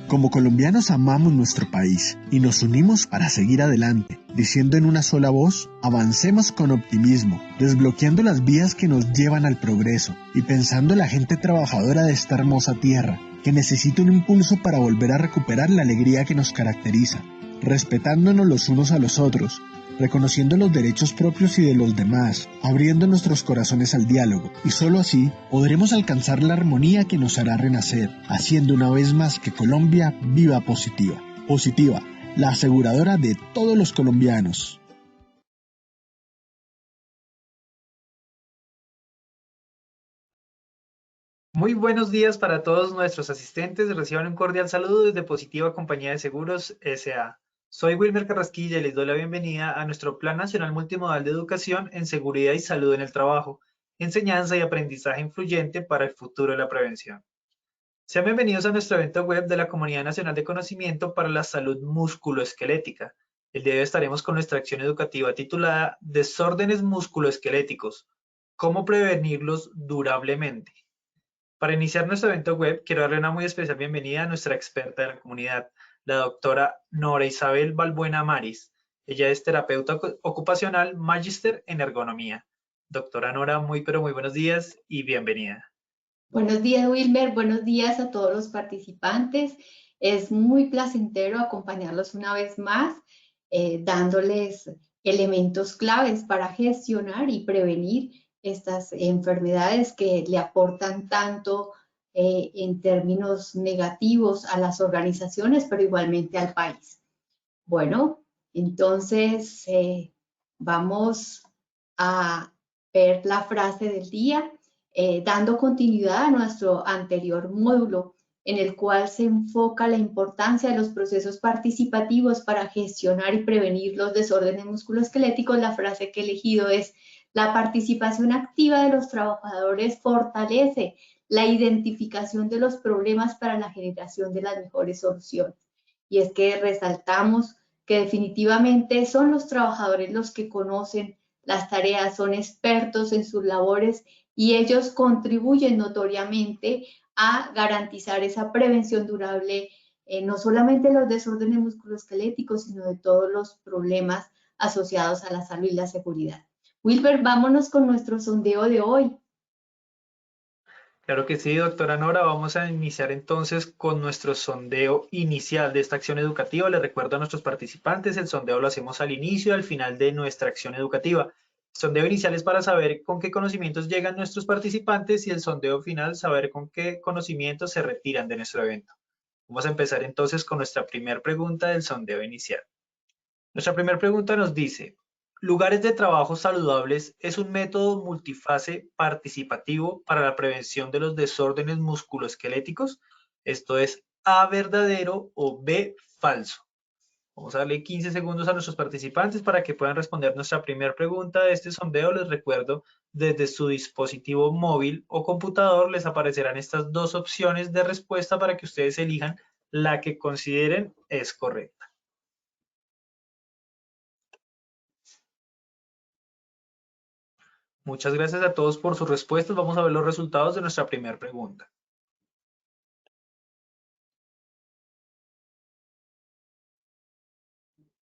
Como colombianos amamos nuestro país y nos unimos para seguir adelante, diciendo en una sola voz, avancemos con optimismo, desbloqueando las vías que nos llevan al progreso y pensando en la gente trabajadora de esta hermosa tierra, que necesita un impulso para volver a recuperar la alegría que nos caracteriza, respetándonos los unos a los otros, reconociendo los derechos propios y de los demás, abriendo nuestros corazones al diálogo, y solo así podremos alcanzar la armonía que nos hará renacer, haciendo una vez más que Colombia viva positiva. Positiva, la aseguradora de todos los colombianos. Muy buenos días para todos nuestros asistentes. Reciban un cordial saludo desde Positiva Compañía de Seguros S.A. Soy Wilmer Carrasquilla y les doy la bienvenida a nuestro Plan Nacional Multimodal de Educación en Seguridad y Salud en el Trabajo, enseñanza y aprendizaje influyente para el futuro de la prevención. Sean bienvenidos a nuestro evento web de la Comunidad Nacional de Conocimiento para la Salud Musculoesquelética. El día de hoy estaremos con nuestra acción educativa titulada Desórdenes musculoesqueléticos, ¿cómo prevenirlos durablemente? Para iniciar nuestro evento web, quiero darle una muy especial bienvenida a nuestra experta de la comunidad, la doctora Nora Isabel Balbuena Maris. Ella es terapeuta ocupacional, magíster en ergonomía. Doctora Nora, muy pero muy buenos días y bienvenida. Buenos días, Wilmer. Buenos días a todos los participantes. Es muy placentero acompañarlos una vez más, dándoles elementos claves para gestionar y prevenir estas enfermedades que le aportan tanto en términos negativos a las organizaciones, pero igualmente al país. Bueno, entonces vamos a ver la frase del día, dando continuidad a nuestro anterior módulo, en el cual se enfoca la importancia de los procesos participativos para gestionar y prevenir los desórdenes musculoesqueléticos. La frase que he elegido es: la participación activa de los trabajadores fortalece la identificación de los problemas para la generación de las mejores soluciones. Y es que resaltamos que definitivamente son los trabajadores los que conocen las tareas, son expertos en sus labores y ellos contribuyen notoriamente a garantizar esa prevención durable, no solamente de los desórdenes musculoesqueléticos, sino de todos los problemas asociados a la salud y la seguridad. Wilber, vámonos con nuestro sondeo de hoy. Claro que sí, doctora Nora. Vamos a iniciar entonces con nuestro sondeo inicial de esta acción educativa. Les recuerdo a nuestros participantes, el sondeo lo hacemos al inicio y al final de nuestra acción educativa. El sondeo inicial es para saber con qué conocimientos llegan nuestros participantes y el sondeo final saber con qué conocimientos se retiran de nuestro evento. Vamos a empezar entonces con nuestra primera pregunta del sondeo inicial. Nuestra primera pregunta nos dice: ¿lugares de trabajo saludables es un método multifase participativo para la prevención de los desórdenes musculoesqueléticos? Esto es A, verdadero, o B, falso. Vamos a darle 15 segundos a nuestros participantes para que puedan responder nuestra primera pregunta de este sondeo. Les recuerdo, desde su dispositivo móvil o computador les aparecerán estas dos opciones de respuesta para que ustedes elijan la que consideren es correcta. Muchas gracias a todos por sus respuestas. Vamos a ver los resultados de nuestra primera pregunta.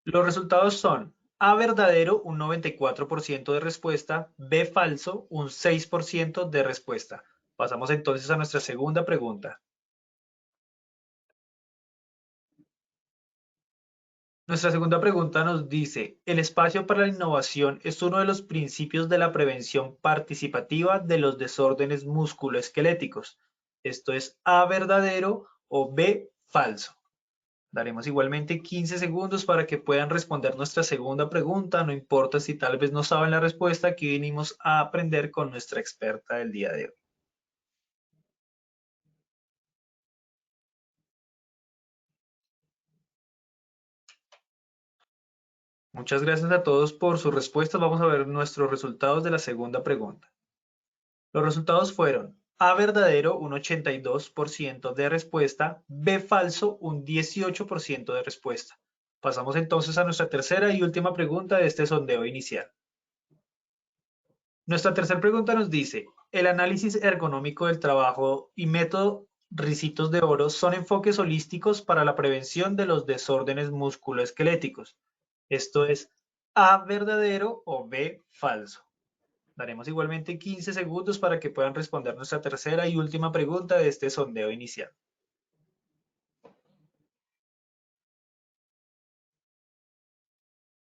Los resultados son A, verdadero, un 94% de respuesta, B, falso, un 6% de respuesta. Pasamos entonces a nuestra segunda pregunta. Nuestra segunda pregunta nos dice: ¿el espacio para la innovación es uno de los principios de la prevención participativa de los desórdenes musculoesqueléticos? Esto es A, verdadero, o B, falso. Daremos igualmente 15 segundos para que puedan responder nuestra segunda pregunta. No importa si tal vez no saben la respuesta, aquí vinimos a aprender con nuestra experta del día de hoy. Muchas gracias a todos por sus respuestas. Vamos a ver nuestros resultados de la segunda pregunta. Los resultados fueron A, verdadero, un 82% de respuesta, B, falso, un 18% de respuesta. Pasamos entonces a nuestra tercera y última pregunta de este sondeo inicial. Nuestra tercera pregunta nos dice: ¿el análisis ergonómico del trabajo y método ricitos de oro son enfoques holísticos para la prevención de los desórdenes musculoesqueléticos. Esto es A, verdadero o B, falso. Daremos igualmente 15 segundos para que puedan responder nuestra tercera y última pregunta de este sondeo inicial.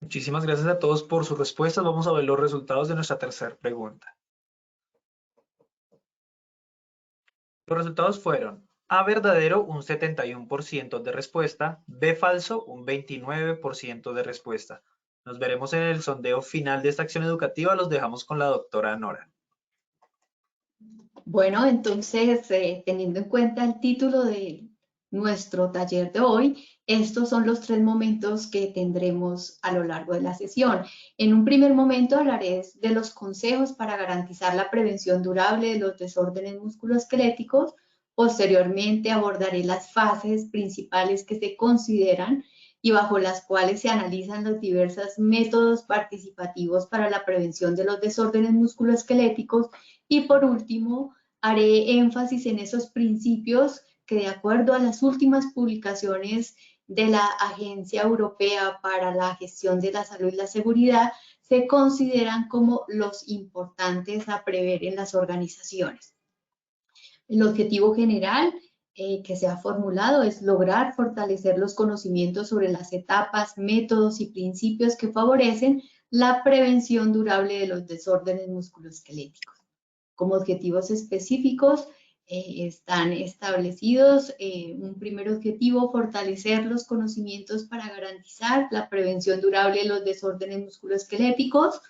Muchísimas gracias a todos por sus respuestas. Vamos a ver los resultados de nuestra tercera pregunta. Los resultados fueron A, verdadero, un 71% de respuesta, B, falso, un 29% de respuesta. Nos veremos en el sondeo final de esta acción educativa. Los dejamos con la doctora Nora. Bueno, entonces, teniendo en cuenta el título de nuestro taller de hoy, estos son los 3 momentos que tendremos a lo largo de la sesión. En un primer momento hablaré de los consejos para garantizar la prevención durable de los desórdenes musculoesqueléticos. Posteriormente abordaré las fases principales que se consideran y bajo las cuales se analizan los diversos métodos participativos para la prevención de los desórdenes musculoesqueléticos. Y por último, haré énfasis en esos principios que, de acuerdo a las últimas publicaciones de la Agencia Europea para la Gestión de la Salud y la Seguridad, se consideran como los importantes a prever en las organizaciones. El objetivo general que se ha formulado es lograr fortalecer los conocimientos sobre las etapas, métodos y principios que favorecen la prevención durable de los desórdenes musculoesqueléticos. Como objetivos específicos están establecidos un primer objetivo, fortalecer los conocimientos para garantizar la prevención durable de los desórdenes musculoesqueléticos.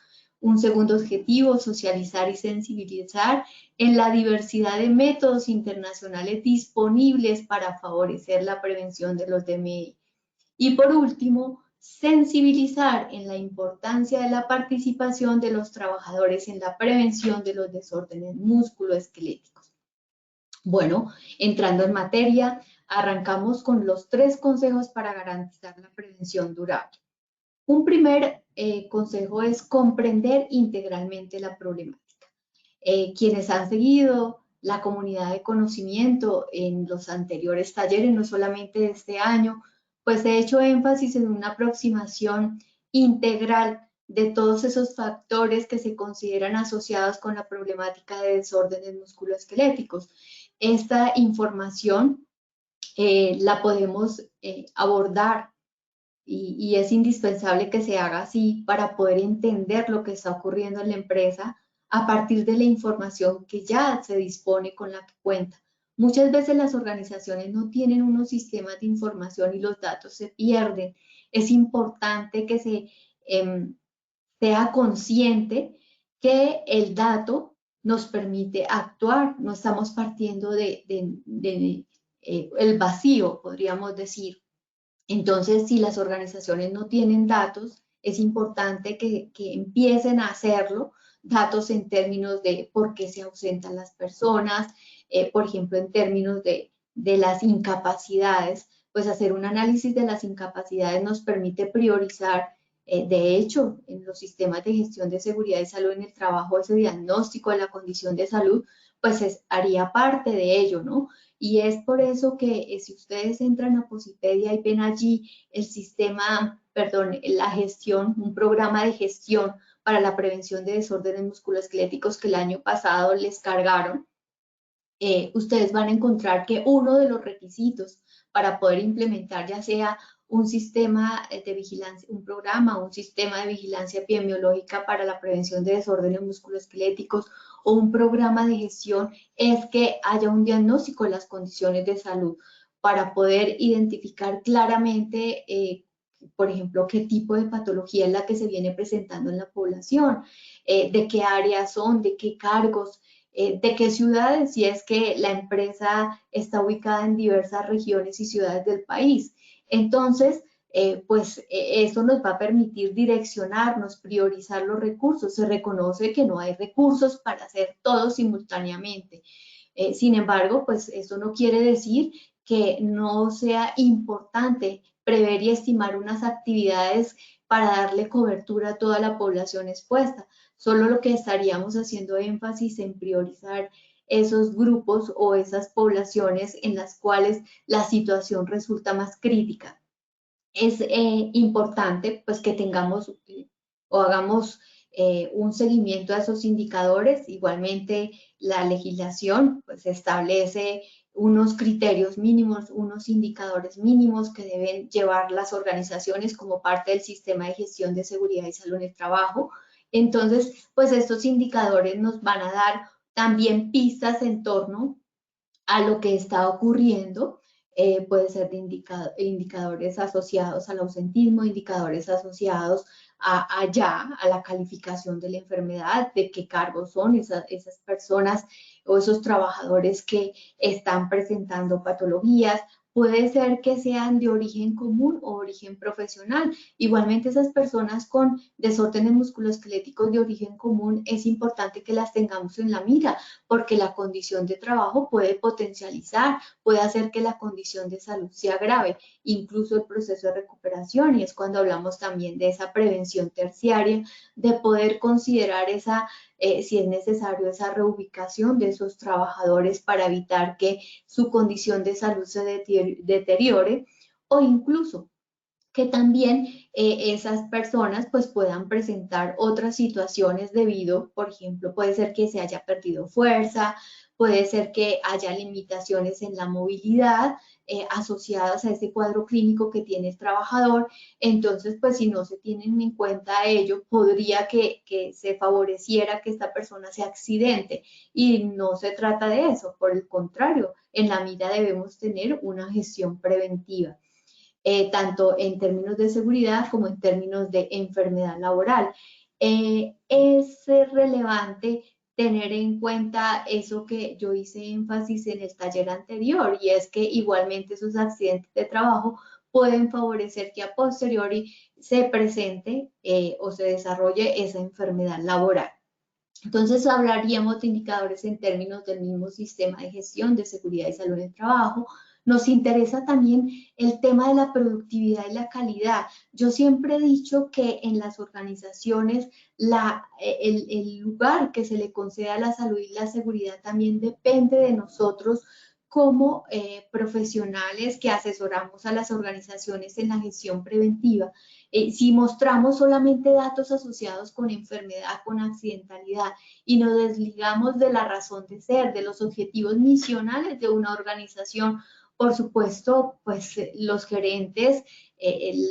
Un segundo objetivo, socializar y sensibilizar en la diversidad de métodos internacionales disponibles para favorecer la prevención de los DMI. Y por último, sensibilizar en la importancia de la participación de los trabajadores en la prevención de los desórdenes musculoesqueléticos. Bueno, entrando en materia, arrancamos con los 3 consejos para garantizar la prevención durable. Un primer consejo es comprender integralmente la problemática. Quienes han seguido la comunidad de conocimiento en los anteriores talleres, no solamente de este año, pues he hecho énfasis en una aproximación integral de todos esos factores que se consideran asociados con la problemática de desórdenes musculoesqueléticos. Esta información la podemos abordar y es indispensable que se haga así para poder entender lo que está ocurriendo en la empresa a partir de la información que ya se dispone con la que cuenta. Muchas veces las organizaciones no tienen unos sistemas de información y los datos se pierden. Es importante que se sea consciente que el dato nos permite actuar, no estamos partiendo el vacío, podríamos decir. Entonces, si las organizaciones no tienen datos, es importante que empiecen a hacerlo, datos en términos de por qué se ausentan las personas, por ejemplo, en términos de las incapacidades, pues hacer un análisis de las incapacidades nos permite priorizar. De hecho, en los sistemas de gestión de seguridad y salud en el trabajo, ese diagnóstico de la condición de salud, pues haría parte de ello, ¿no? Y es por eso que si ustedes entran a Posipedia y ven allí el sistema, perdón, la gestión, un programa de gestión para la prevención de desórdenes musculoesqueléticos que el año pasado les cargaron, ustedes van a encontrar que uno de los requisitos para poder implementar ya sea un sistema de vigilancia, un programa, un sistema de vigilancia epidemiológica para la prevención de desórdenes musculoesqueléticos o un programa de gestión es que haya un diagnóstico de las condiciones de salud para poder identificar claramente, por ejemplo, qué tipo de patología es la que se viene presentando en la población, de qué áreas son, de qué cargos, de qué ciudades, si es que la empresa está ubicada en diversas regiones y ciudades del país. Entonces, eso nos va a permitir direccionarnos, priorizar los recursos. Se reconoce que no hay recursos para hacer todo simultáneamente. Sin embargo, pues eso no quiere decir que no sea importante prever y estimar unas actividades para darle cobertura a toda la población expuesta. Solo lo que estaríamos haciendo énfasis en priorizar esos grupos o esas poblaciones en las cuales la situación resulta más crítica. Es importante pues que tengamos o hagamos un seguimiento a esos indicadores. Igualmente la legislación pues establece unos criterios mínimos, unos indicadores mínimos que deben llevar las organizaciones como parte del sistema de gestión de seguridad y salud en el trabajo. Entonces, pues estos indicadores nos van a dar también pistas en torno a lo que está ocurriendo. Puede ser de indicadores asociados al ausentismo, indicadores asociados a la calificación de la enfermedad, de qué cargos son esas personas o esos trabajadores que están presentando patologías. Puede ser que sean de origen común o origen profesional. Igualmente esas personas con desórdenes musculoesqueléticos de origen común es importante que las tengamos en la mira, porque la condición de trabajo puede potencializar, puede hacer que la condición de salud se agrave, incluso el proceso de recuperación, y es cuando hablamos también de esa prevención terciaria, de poder considerar si es necesario, esa reubicación de esos trabajadores para evitar que su condición de salud se deteriore, o incluso que también esas personas pues puedan presentar otras situaciones debido, por ejemplo, puede ser que se haya perdido fuerza, puede ser que haya limitaciones en la movilidad asociadas a ese cuadro clínico que tiene el trabajador. Entonces, pues si no se tienen en cuenta ello, podría que se favoreciera que esta persona se accidente, y no se trata de eso. Por el contrario, en la mira debemos tener una gestión preventiva. Tanto en términos de seguridad como en términos de enfermedad laboral. Es relevante tener en cuenta eso que yo hice énfasis en el taller anterior, y es que igualmente esos accidentes de trabajo pueden favorecer que a posteriori se presente o se desarrolle esa enfermedad laboral. Entonces hablaríamos de indicadores en términos del mismo sistema de gestión de seguridad y salud en el trabajo. Nos interesa también el tema de la productividad y la calidad. Yo siempre he dicho que en las organizaciones el lugar que se le concede a la salud y la seguridad también depende de nosotros como profesionales que asesoramos a las organizaciones en la gestión preventiva. Si mostramos solamente datos asociados con enfermedad, con accidentalidad, y nos desligamos de la razón de ser, de los objetivos misionales de una organización, por supuesto, pues los gerentes,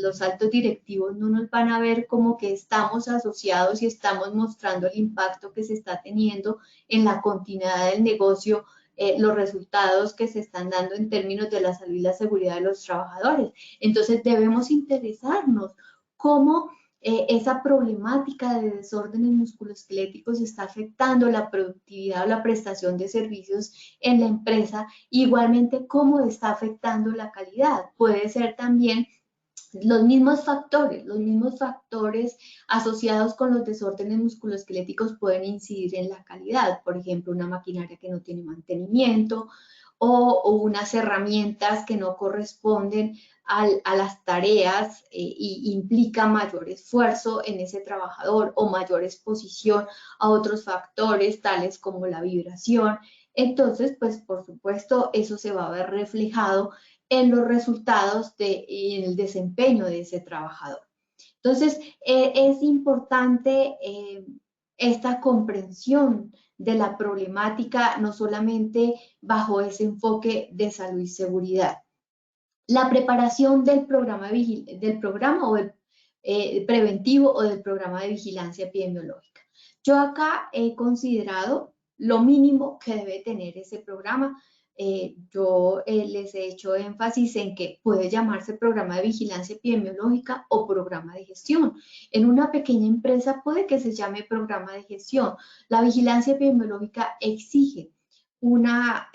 los altos directivos no nos van a ver como que estamos asociados y estamos mostrando el impacto que se está teniendo en la continuidad del negocio, los resultados que se están dando en términos de la salud y la seguridad de los trabajadores. Entonces debemos interesarnos cómo esa problemática de desórdenes musculoesqueléticos está afectando la productividad o la prestación de servicios en la empresa. Igualmente, cómo está afectando la calidad. Puede ser también los mismos factores asociados con los desórdenes musculoesqueléticos pueden incidir en la calidad. Por ejemplo, una maquinaria que no tiene mantenimiento, o unas herramientas que no corresponden a las tareas y implica mayor esfuerzo en ese trabajador o mayor exposición a otros factores tales como la vibración. Entonces, pues por supuesto, eso se va a ver reflejado en los resultados y en el desempeño de ese trabajador. Entonces, es importante esta comprensión de la problemática, no solamente bajo ese enfoque de salud y seguridad. La preparación del programa, preventivo o del programa de vigilancia epidemiológica. Yo acá he considerado lo mínimo que debe tener ese programa. Yo les he hecho énfasis en que puede llamarse programa de vigilancia epidemiológica o programa de gestión. En una pequeña empresa puede que se llame programa de gestión. La vigilancia epidemiológica exige una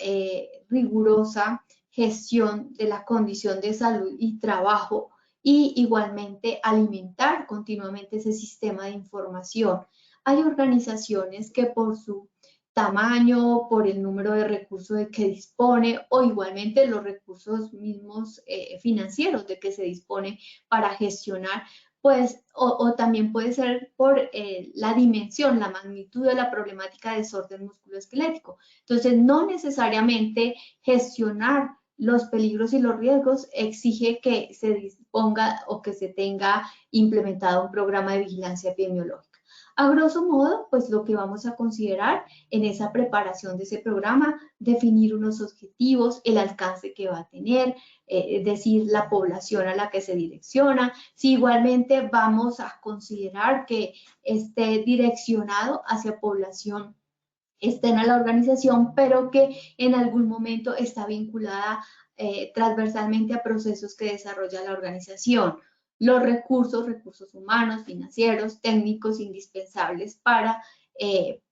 rigurosa gestión de la condición de salud y trabajo, y igualmente alimentar continuamente ese sistema de información. Hay organizaciones que por su tamaño, por el número de recursos de que dispone, o igualmente los recursos mismos financieros de que se dispone para gestionar, pues, o también puede ser por la dimensión, la magnitud de la problemática de desorden musculoesquelético. Entonces, no necesariamente gestionar los peligros y los riesgos exige que se disponga o que se tenga implementado un programa de vigilancia epidemiológica. A grosso modo, pues lo que vamos a considerar en esa preparación de ese programa, definir unos objetivos, el alcance que va a tener, es decir, la población a la que se direcciona. Si igualmente vamos a considerar que esté direccionado hacia población externa a la organización, pero que en algún momento está vinculada transversalmente a procesos que desarrolla la organización. Los recursos humanos, financieros, técnicos indispensables para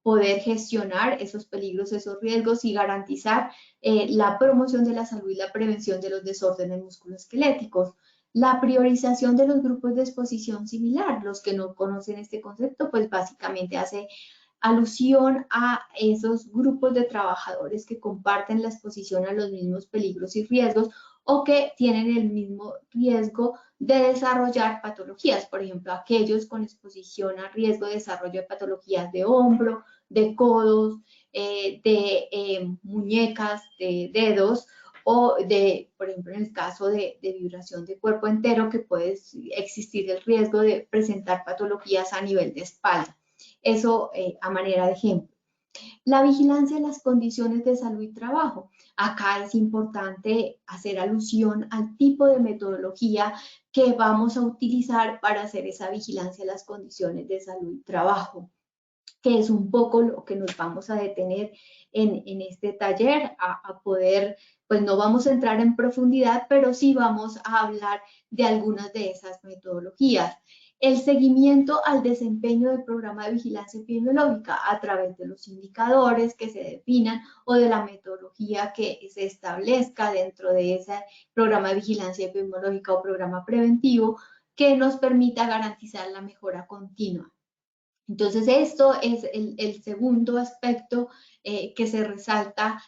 poder gestionar esos peligros, esos riesgos y garantizar la promoción de la salud y la prevención de los desórdenes musculoesqueléticos. La priorización de los grupos de exposición similar, los que no conocen este concepto, pues básicamente hace alusión a esos grupos de trabajadores que comparten la exposición a los mismos peligros y riesgos o que tienen el mismo riesgo de desarrollar patologías, por ejemplo, aquellos con exposición a riesgo de desarrollo de patologías de hombro, de codos, de muñecas, de dedos, o de, por ejemplo, en el caso de vibración de cuerpo entero, que puede existir el riesgo de presentar patologías a nivel de espalda. Eso a manera de ejemplo. La vigilancia de las condiciones de salud y trabajo. Acá es importante hacer alusión al tipo de metodología que vamos a utilizar para hacer esa vigilancia de las condiciones de salud y trabajo, que es un poco lo que nos vamos a detener en este taller, a poder, pues no vamos a entrar en profundidad, pero sí vamos a hablar de algunas de esas metodologías. El seguimiento al desempeño del programa de vigilancia epidemiológica a través de los indicadores que se definan o de la metodología que se establezca dentro de ese programa de vigilancia epidemiológica o programa preventivo que nos permita garantizar la mejora continua. Entonces, esto es el segundo aspecto que se resalta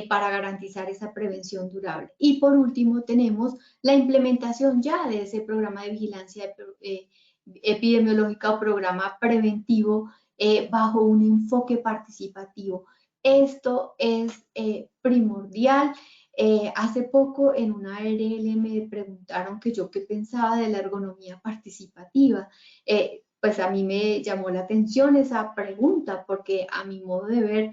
para garantizar esa prevención durable. Y por último, tenemos la implementación ya de ese programa de vigilancia epidemiológica o programa preventivo bajo un enfoque participativo. Esto es primordial. Hace poco en una ARL me preguntaron que yo qué pensaba de la ergonomía participativa. Pues a mí me llamó la atención esa pregunta porque a mi modo de ver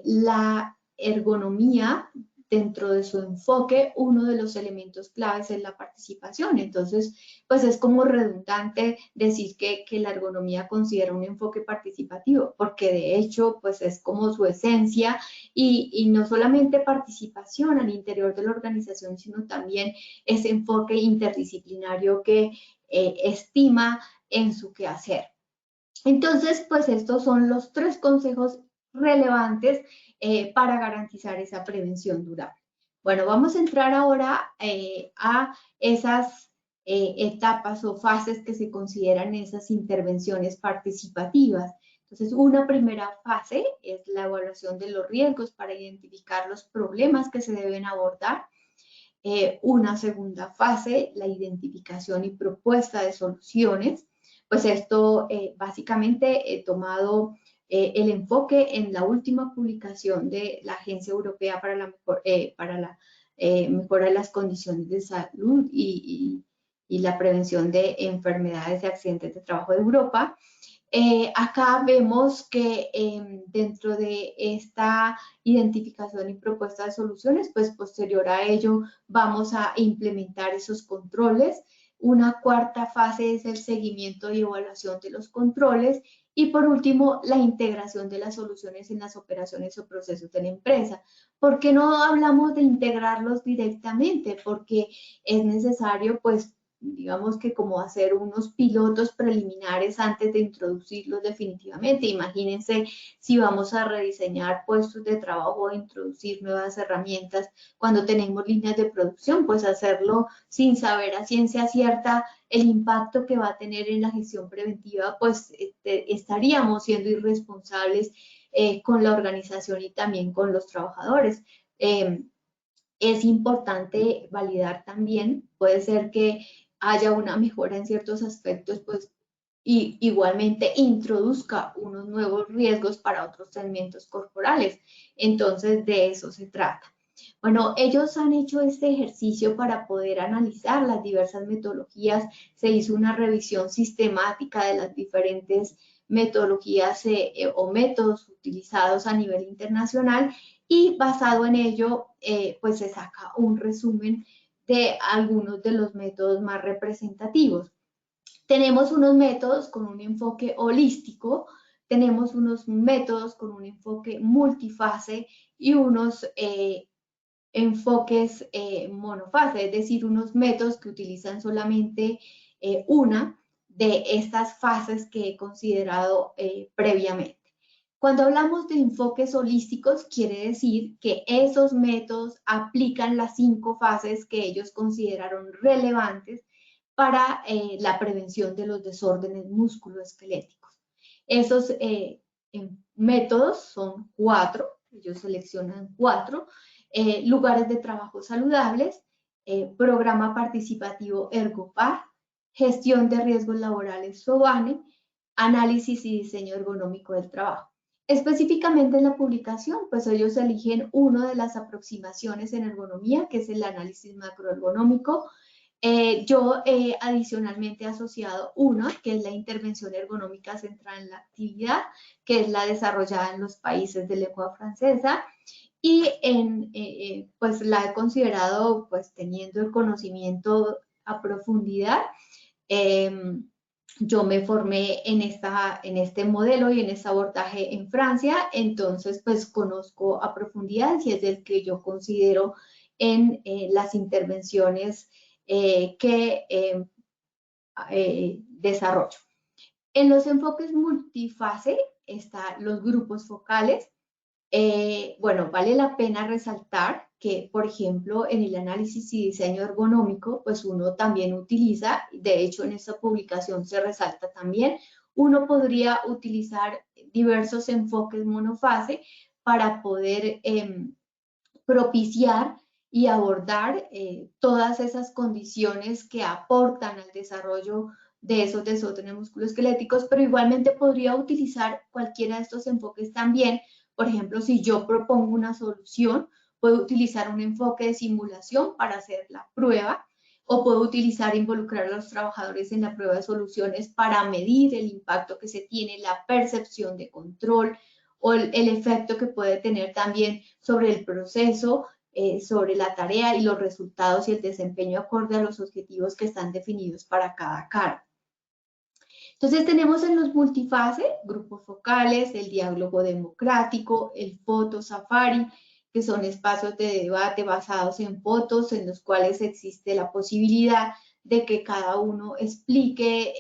la ergonomía dentro de su enfoque, uno de los elementos claves es la participación. Entonces, pues es como redundante decir que la ergonomía considera un enfoque participativo, porque de hecho, pues es como su esencia y no solamente participación al interior de la organización, sino también ese enfoque interdisciplinario que estima en su quehacer. Entonces, pues estos son los 3 consejos relevantes para garantizar esa prevención durable. Bueno, vamos a entrar ahora a esas etapas o fases que se consideran esas intervenciones participativas. Entonces, una primera fase es la evaluación de los riesgos para identificar los problemas que se deben abordar. Una segunda fase, la identificación y propuesta de soluciones. Pues esto básicamente he tomado el enfoque en la última publicación de la Agencia Europea para la mejora de las condiciones de salud y la prevención de enfermedades y accidentes de trabajo de Europa. Acá vemos que dentro de esta identificación y propuesta de soluciones, pues posterior a ello vamos a implementar esos controles. Una cuarta fase es el seguimiento y evaluación de los controles. Y por último, la integración de las soluciones en las operaciones o procesos de la empresa. ¿Por qué no hablamos de integrarlos directamente? Porque es necesario, pues, digamos que como hacer unos pilotos preliminares antes de introducirlos definitivamente. Imagínense si vamos a rediseñar puestos de trabajo o introducir nuevas herramientas cuando tenemos líneas de producción, pues hacerlo sin saber a ciencia cierta el impacto que va a tener en la gestión preventiva, pues estaríamos siendo irresponsables con la organización y también con los trabajadores. Es importante validar también, puede ser que haya una mejora en ciertos aspectos, pues y igualmente introduzca unos nuevos riesgos para otros segmentos corporales. Entonces, de eso se trata. Bueno, ellos han hecho este ejercicio para poder analizar las diversas metodologías. Se hizo una revisión sistemática de las diferentes metodologías o métodos utilizados a nivel internacional y basado en ello, pues se saca un resumen de algunos de los métodos más representativos. Tenemos unos métodos con un enfoque holístico, tenemos unos métodos con un enfoque multifase y unos enfoques monofase, es decir, unos métodos que utilizan solamente una de estas fases que he considerado previamente. Cuando hablamos de enfoques holísticos, quiere decir que esos métodos aplican las 5 fases que ellos consideraron relevantes para la prevención de los desórdenes musculoesqueléticos. Esos métodos son 4, ellos seleccionan 4, lugares de trabajo saludables, programa participativo ErgoPar, gestión de riesgos laborales SOBANE, análisis y diseño ergonómico del trabajo. Específicamente en la publicación, pues ellos eligen una de las aproximaciones en ergonomía, que es el análisis macroergonómico. Yo adicionalmente he asociado una, que es la intervención ergonómica centrada en la actividad, que es la desarrollada en los países de lengua francesa, y pues la he considerado pues teniendo el conocimiento a profundidad. Yo me formé en este modelo y en este abordaje en Francia, entonces pues conozco a profundidad y es el que yo considero en las intervenciones que desarrollo. En los enfoques multifase están los grupos focales. Bueno, vale la pena resaltar que, por ejemplo, en el análisis y diseño ergonómico, pues uno también utiliza, de hecho en esta publicación se resalta también, uno podría utilizar diversos enfoques monofase para poder propiciar y abordar todas esas condiciones que aportan al desarrollo de esos desórdenes musculoesqueléticos, pero igualmente podría utilizar cualquiera de estos enfoques también. Por ejemplo, si yo propongo una solución, puedo utilizar un enfoque de simulación para hacer la prueba, o puedo utilizar involucrar a los trabajadores en la prueba de soluciones para medir el impacto que se tiene, la percepción de control o el efecto que puede tener también sobre el proceso, sobre la tarea y los resultados y el desempeño acorde a los objetivos que están definidos para cada cargo. Entonces tenemos en los multifase, grupos focales, el diálogo democrático, el foto safari, que son espacios de debate basados en fotos en los cuales existe la posibilidad de que cada uno explique,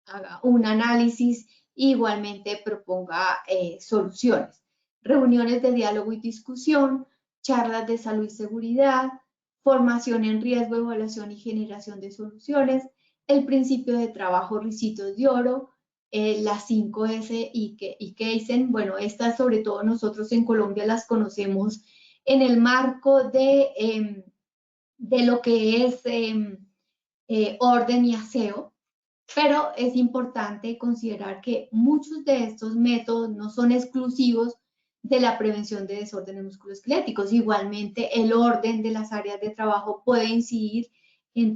haga un análisis e igualmente proponga soluciones. Reuniones de diálogo y discusión, charlas de salud y seguridad, formación en riesgo, evaluación y generación de soluciones, el principio de trabajo Ricitos de Oro, las 5S y Kaizen. Bueno, estas sobre todo nosotros en Colombia las conocemos en el marco de lo que es orden y aseo, pero es importante considerar que muchos de estos métodos no son exclusivos de la prevención de desórdenes musculoesqueléticos. Igualmente, el orden de las áreas de trabajo puede incidir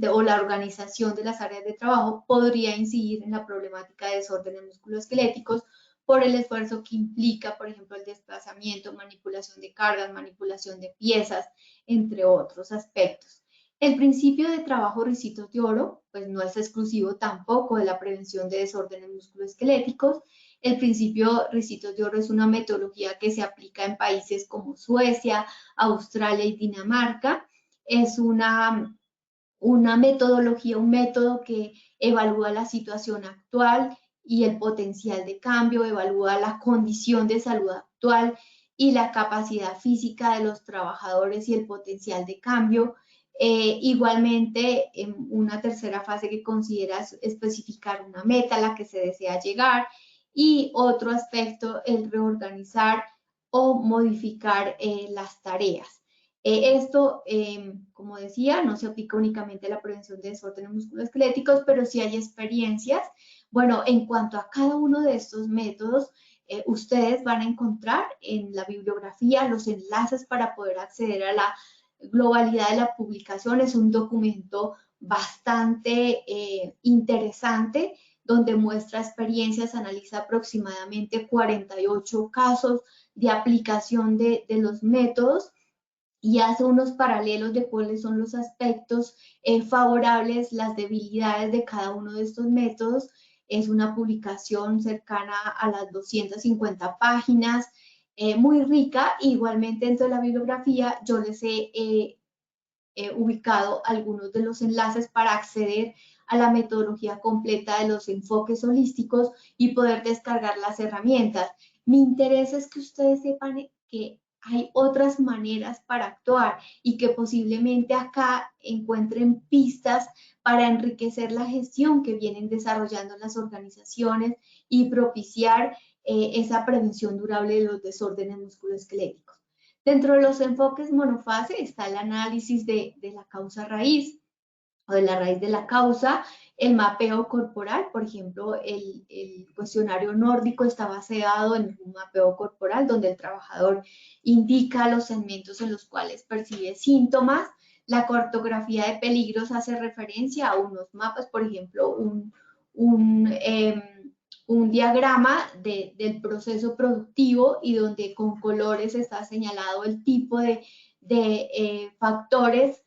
o la organización de las áreas de trabajo podría incidir en la problemática de desórdenes musculoesqueléticos por el esfuerzo que implica, por ejemplo, el desplazamiento, manipulación de cargas, manipulación de piezas, entre otros aspectos. El principio de trabajo Ricitos de Oro, pues no es exclusivo tampoco de la prevención de desórdenes musculoesqueléticos. El principio Ricitos de Oro es una metodología que se aplica en países como Suecia, Australia y Dinamarca. Es una metodología, un método que evalúa la situación actual y el potencial de cambio, evalúa la condición de salud actual y la capacidad física de los trabajadores y el potencial de cambio. Igualmente, una tercera fase que considera es especificar una meta a la que se desea llegar, y otro aspecto, el reorganizar o modificar las tareas. Esto, como decía, no se aplica únicamente a la prevención de desórdenes musculoesqueléticos, pero sí hay experiencias. Bueno, en cuanto a cada uno de estos métodos, ustedes van a encontrar en la bibliografía los enlaces para poder acceder a la globalidad de la publicación. Es un documento bastante interesante, donde muestra experiencias, analiza aproximadamente 48 casos de aplicación de los métodos y hace unos paralelos de cuáles son los aspectos favorables, las debilidades de cada uno de estos métodos. Es una publicación cercana a las 250 páginas, muy rica. Igualmente dentro de la bibliografía yo les he ubicado algunos de los enlaces para acceder a la metodología completa de los enfoques holísticos y poder descargar las herramientas. Mi interés es que ustedes sepan que hay otras maneras para actuar y que posiblemente acá encuentren pistas para enriquecer la gestión que vienen desarrollando las organizaciones y propiciar esa prevención durable de los desórdenes musculoesqueléticos. Dentro de los enfoques monofase está el análisis de la causa raíz o de la raíz de la causa, el mapeo corporal. Por ejemplo, el cuestionario nórdico está basado en un mapeo corporal donde el trabajador indica los segmentos en los cuales percibe síntomas. La cartografía de peligros hace referencia a unos mapas, por ejemplo, un diagrama del proceso productivo y donde con colores está señalado el tipo de factores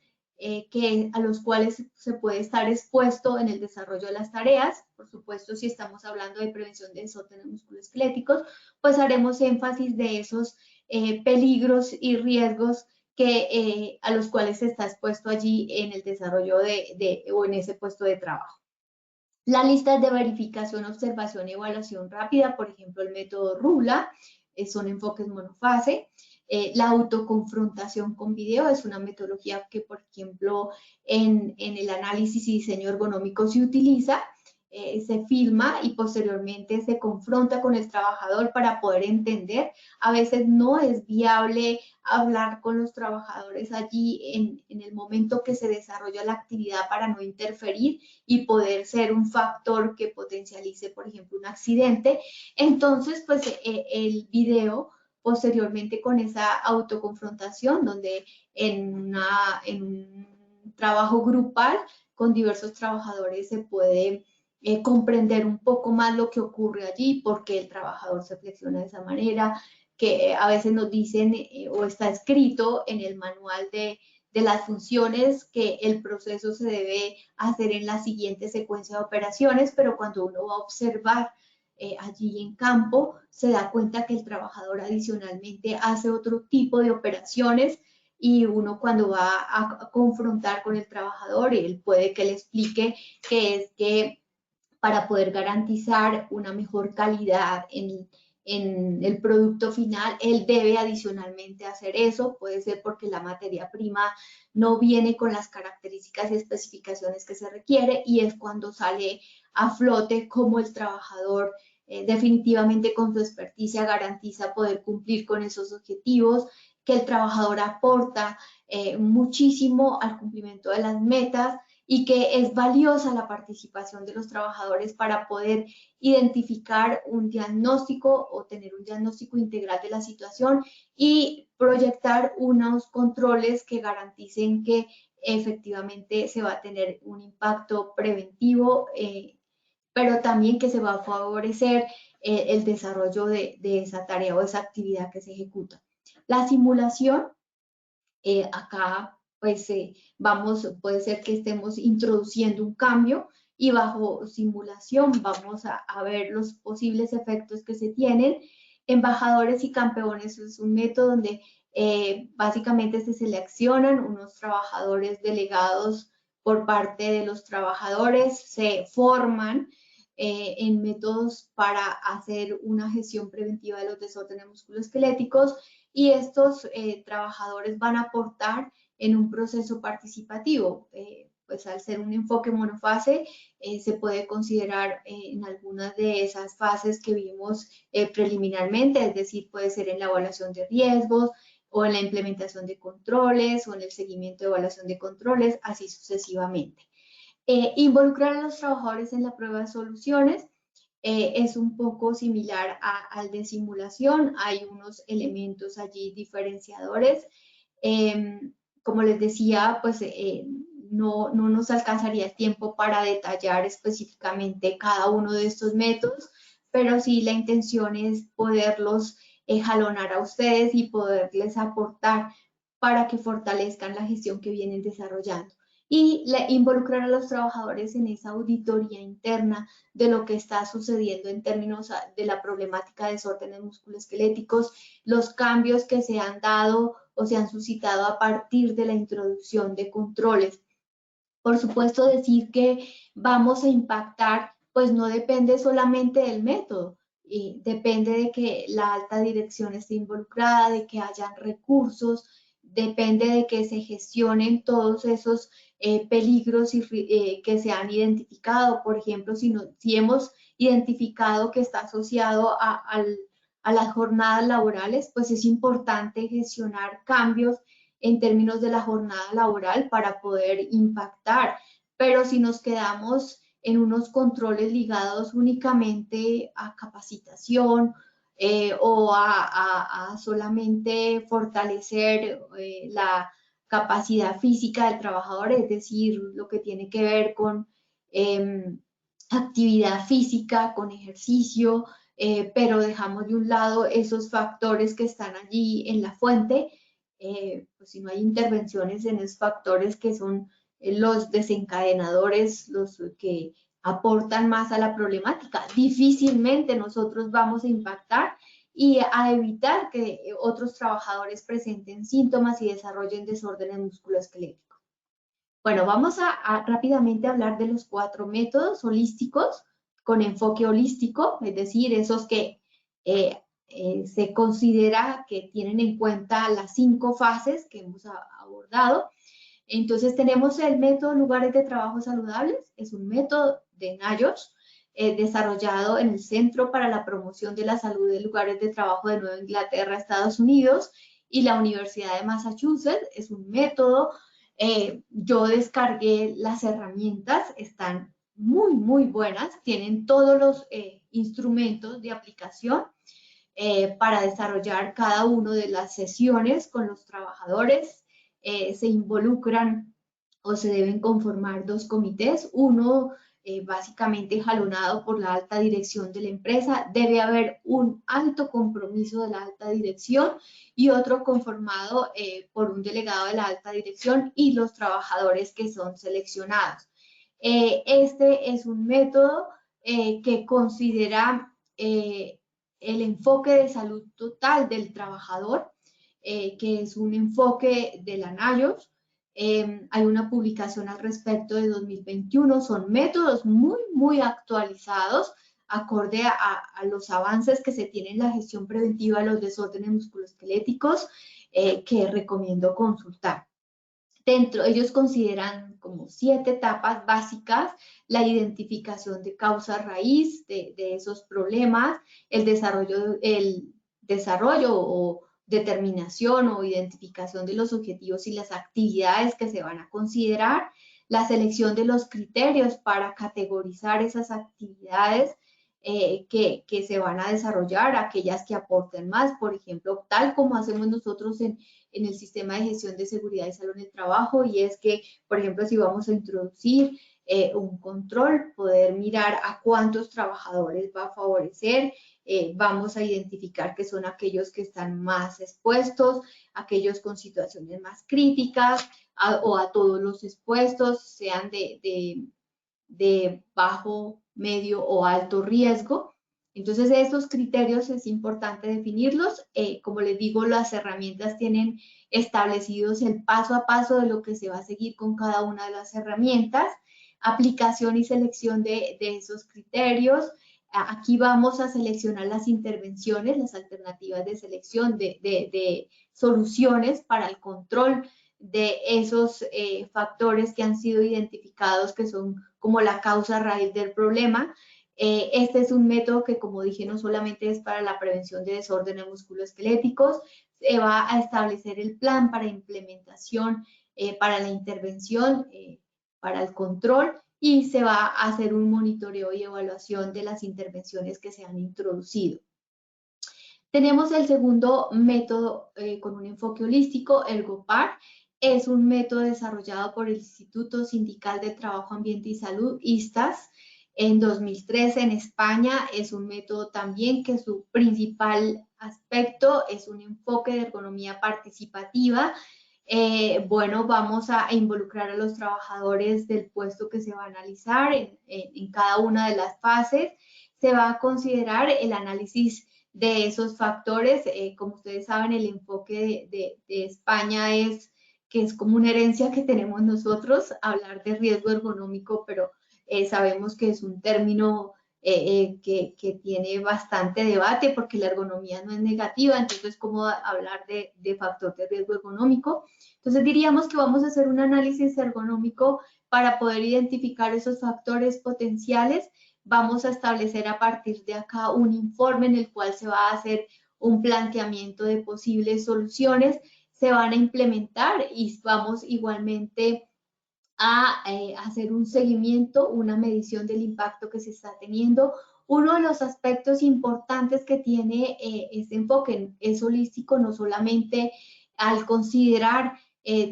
a los cuales se puede estar expuesto en el desarrollo de las tareas. Por supuesto, si estamos hablando de prevención de desórdenes musculoesqueléticos, pues haremos énfasis de esos peligros y riesgos a los cuales se está expuesto allí en el desarrollo o en ese puesto de trabajo. La lista de verificación, observación y evaluación rápida, por ejemplo, el método RULA, son enfoques monofase. La autoconfrontación con video es una metodología que, por ejemplo, en el análisis y diseño ergonómico se utiliza. Se filma y posteriormente se confronta con el trabajador para poder entender. A veces no es viable hablar con los trabajadores allí en el momento que se desarrolla la actividad para no interferir y poder ser un factor que potencialice, por ejemplo, un accidente. Entonces, pues el video posteriormente con esa autoconfrontación, donde en un trabajo grupal con diversos trabajadores se puede comprender un poco más lo que ocurre allí, por qué el trabajador se flexiona de esa manera, que a veces nos dicen o está escrito en el manual de las funciones que el proceso se debe hacer en la siguiente secuencia de operaciones, pero cuando uno va a observar allí en campo, se da cuenta que el trabajador adicionalmente hace otro tipo de operaciones y uno cuando va a confrontar con el trabajador, él puede que le explique que es que para poder garantizar una mejor calidad en el producto final, él debe adicionalmente hacer eso. Puede ser porque la materia prima no viene con las características y especificaciones que se requiere y es cuando sale a flote cómo el trabajador definitivamente con su experticia garantiza poder cumplir con esos objetivos, que el trabajador aporta muchísimo al cumplimiento de las metas y que es valiosa la participación de los trabajadores para poder identificar un diagnóstico o tener un diagnóstico integral de la situación y proyectar unos controles que garanticen que efectivamente se va a tener un impacto preventivo, pero también que se va a favorecer el desarrollo de esa tarea o esa actividad que se ejecuta. La simulación, acá pues puede ser que estemos introduciendo un cambio y bajo simulación vamos a ver los posibles efectos que se tienen. Embajadores y campeones es un método donde básicamente se seleccionan unos trabajadores delegados por parte de los trabajadores, se forman en métodos para hacer una gestión preventiva de los desórdenes musculoesqueléticos y estos trabajadores van a aportar en un proceso participativo. Pues al ser un enfoque monofase, se puede considerar en algunas de esas fases que vimos preliminarmente, es decir, puede ser en la evaluación de riesgos o en la implementación de controles, o en el seguimiento de evaluación de controles, así sucesivamente. Involucrar a los trabajadores en la prueba de soluciones es un poco similar al de simulación. Hay unos elementos allí diferenciadores. Como les decía, pues no nos alcanzaría el tiempo para detallar específicamente cada uno de estos métodos, pero sí la intención es poderlos jalonar a ustedes y poderles aportar para que fortalezcan la gestión que vienen desarrollando. Y involucrar a los trabajadores en esa auditoría interna de lo que está sucediendo en términos de la problemática de desórdenes musculoesqueléticos, los cambios que se han dado o se han suscitado a partir de la introducción de controles. Por supuesto, decir que vamos a impactar, pues no depende solamente del método, y depende de que la alta dirección esté involucrada, de que hayan recursos, depende de que se gestionen todos esos peligros que se han identificado. Por ejemplo, si hemos identificado que está asociado a las jornadas laborales, pues es importante gestionar cambios en términos de la jornada laboral para poder impactar. Pero si nos quedamos en unos controles ligados únicamente a capacitación o a solamente fortalecer la capacidad física del trabajador, es decir, lo que tiene que ver con actividad física, con ejercicio, pero dejamos de un lado esos factores que están allí en la fuente, pues si no hay intervenciones en esos factores que son los desencadenadores, los que aportan más a la problemática, difícilmente nosotros vamos a impactar y a evitar que otros trabajadores presenten síntomas y desarrollen desórdenes musculoesqueléticos. Bueno, vamos a rápidamente hablar de los 4 métodos holísticos con enfoque holístico, es decir, esos que se considera que tienen en cuenta las 5 fases que hemos abordado. Entonces tenemos el método Lugares de Trabajo Saludables, es un método de NIOSH desarrollado en el Centro para la Promoción de la Salud de Lugares de Trabajo de Nueva Inglaterra, Estados Unidos, y la Universidad de Massachusetts. Es un método, yo descargué las herramientas, están muy buenas, tienen todos los instrumentos de aplicación para desarrollar cada una de las sesiones con los trabajadores. Se involucran o se deben conformar 2 comités, uno básicamente jalonado por la alta dirección de la empresa, debe haber un alto compromiso de la alta dirección y otro conformado por un delegado de la alta dirección y los trabajadores que son seleccionados. Este es un método que considera el enfoque de salud total del trabajador, que es un enfoque de la NIOSH. Hay una publicación al respecto de 2021, son métodos muy actualizados acorde a los avances que se tienen en la gestión preventiva de los desórdenes musculoesqueléticos que recomiendo consultar. Ellos consideran como 7 etapas básicas: la identificación de causa raíz de esos problemas, el desarrollo o determinación o identificación de los objetivos y las actividades que se van a considerar, la selección de los criterios para categorizar esas actividades que se van a desarrollar, aquellas que aporten más, por ejemplo, tal como hacemos nosotros en el sistema de gestión de seguridad y salud en el trabajo, y es que, por ejemplo, si vamos a introducir un control, poder mirar a cuántos trabajadores va a favorecer, vamos a identificar que son aquellos que están más expuestos, aquellos con situaciones más críticas, o a todos los expuestos, sean de bajo, medio o alto riesgo. Entonces, estos criterios es importante definirlos. Como les digo, las herramientas tienen establecidos el paso a paso de lo que se va a seguir con cada una de las herramientas, aplicación y selección de esos criterios. Aquí vamos a seleccionar las intervenciones, las alternativas de selección de soluciones para el control de esos factores que han sido identificados, que son como la causa raíz del problema. Este es un método que, como dije, no solamente es para la prevención de desórdenes musculoesqueléticos, se va a establecer el plan para implementación, para la intervención, para el control, y se va a hacer un monitoreo y evaluación de las intervenciones que se han introducido. Tenemos el segundo método con un enfoque holístico, ERGOPAR. Es un método desarrollado por el Instituto Sindical de Trabajo, Ambiente y Salud, ISTAS, en 2013 en España. Es un método también que su principal aspecto es un enfoque de ergonomía participativa. Bueno, vamos a involucrar a los trabajadores del puesto que se va a analizar en cada una de las fases. Se va a considerar el análisis de esos factores. Como ustedes saben, el enfoque de España es que es como una herencia que tenemos nosotros, hablar de riesgo ergonómico, pero sabemos que es un término que tiene bastante debate porque la ergonomía no es negativa, entonces ¿cómo hablar de factor de riesgo ergonómico? Entonces diríamos que vamos a hacer un análisis ergonómico para poder identificar esos factores potenciales. Vamos a establecer a partir de acá un informe en el cual se va a hacer un planteamiento de posibles soluciones, se van a implementar y vamos igualmente a hacer un seguimiento, una medición del impacto que se está teniendo. Uno de los aspectos importantes que tiene este enfoque es holístico, no solamente al considerar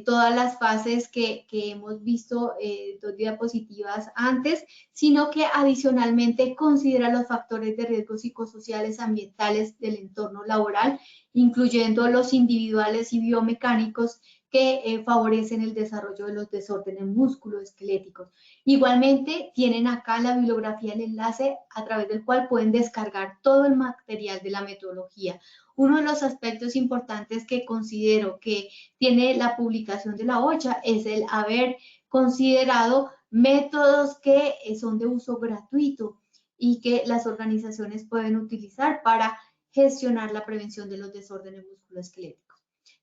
todas las fases que hemos visto 2 diapositivas antes, sino que adicionalmente considera los factores de riesgo psicosociales, ambientales del entorno laboral, incluyendo los individuales y biomecánicos que favorecen el desarrollo de los desórdenes musculoesqueléticos. Igualmente, tienen acá en la bibliografía el enlace a través del cual pueden descargar todo el material de la metodología. Uno de los aspectos importantes que considero que tiene la publicación de la OCHA es el haber considerado métodos que son de uso gratuito y que las organizaciones pueden utilizar para gestionar la prevención de los desórdenes musculoesqueléticos.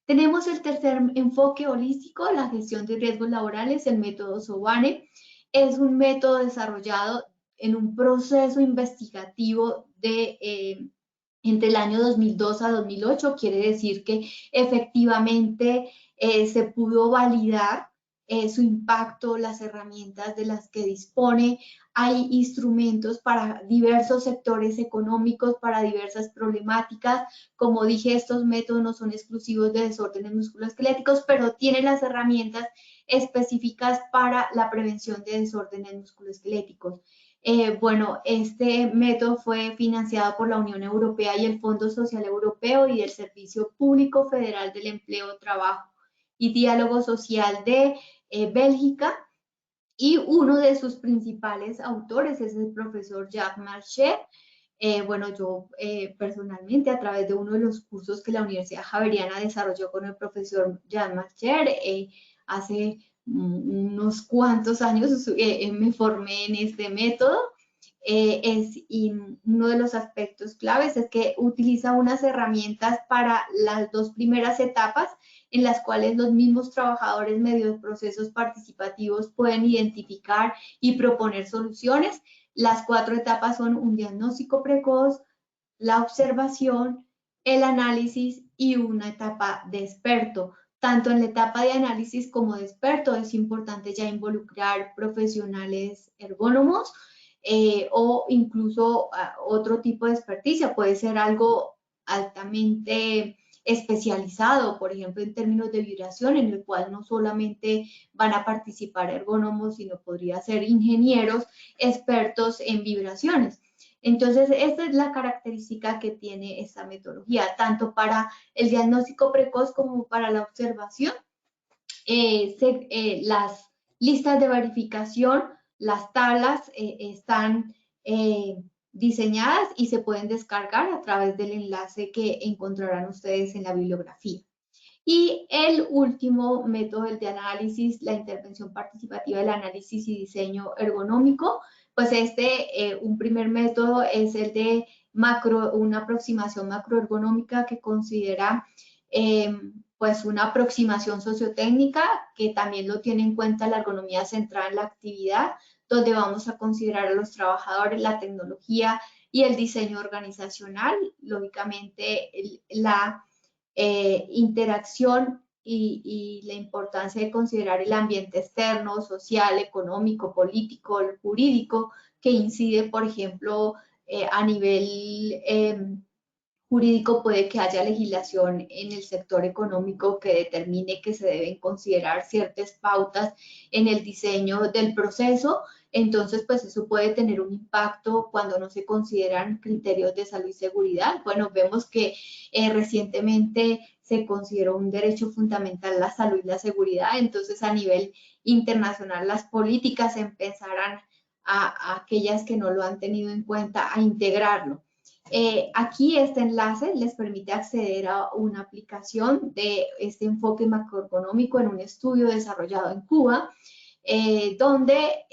Tenemos el tercer enfoque holístico, la gestión de riesgos laborales, el método SOBANE. Es un método desarrollado en un proceso investigativo entre el año 2002 a 2008. Quiere decir que efectivamente se pudo validar su impacto, las herramientas de las que dispone. Hay instrumentos para diversos sectores económicos, para diversas problemáticas. Como dije, estos métodos no son exclusivos de desórdenes musculoesqueléticos, pero tienen las herramientas específicas para la prevención de desórdenes musculoesqueléticos. Bueno, este método fue financiado por la Unión Europea y el Fondo Social Europeo y el Servicio Público Federal del Empleo, Trabajo y Diálogo Social de Bélgica, y uno de sus principales autores es el profesor Jacques Marchais. Bueno, yo personalmente, a través de uno de los cursos que la Universidad Javeriana desarrolló con el profesor Jacques Marchais, hace unos cuantos años me formé en este método. Y uno de los aspectos claves es que utiliza unas herramientas para las 2 primeras etapas, en las cuales los mismos trabajadores, mediante procesos participativos, pueden identificar y proponer soluciones. Las 4 etapas son un diagnóstico precoz, la observación, el análisis y una etapa de experto. Tanto en la etapa de análisis como de experto es importante ya involucrar profesionales ergónomos o incluso otro tipo de experticia. Puede ser algo altamente especializado, por ejemplo, en términos de vibración, en el cual no solamente van a participar ergónomos, sino podría ser ingenieros expertos en vibraciones. Entonces, esta es la característica que tiene esta metodología, tanto para el diagnóstico precoz como para la observación. Las listas de verificación, las tablas están diseñadas y se pueden descargar a través del enlace que encontrarán ustedes en la bibliografía. Y el último método, el de análisis, la intervención participativa del análisis y diseño ergonómico, pues un primer método es el de una aproximación macroergonómica que considera pues una aproximación sociotécnica que también lo tiene en cuenta la ergonomía centrada en la actividad, donde vamos a considerar a los trabajadores, la tecnología y el diseño organizacional. Lógicamente, la interacción y la importancia de considerar el ambiente externo, social, económico, político, jurídico, que incide, por ejemplo, a nivel jurídico puede que haya legislación en el sector económico que determine que se deben considerar ciertas pautas en el diseño del proceso. Entonces, pues eso puede tener un impacto cuando no se consideran criterios de salud y seguridad. Bueno, vemos que recientemente se consideró un derecho fundamental la salud y la seguridad. Entonces, a nivel internacional, las políticas empezarán a aquellas que no lo han tenido en cuenta a integrarlo. Aquí este enlace les permite acceder a una aplicación de este enfoque macroeconómico en un estudio desarrollado en Cuba, donde,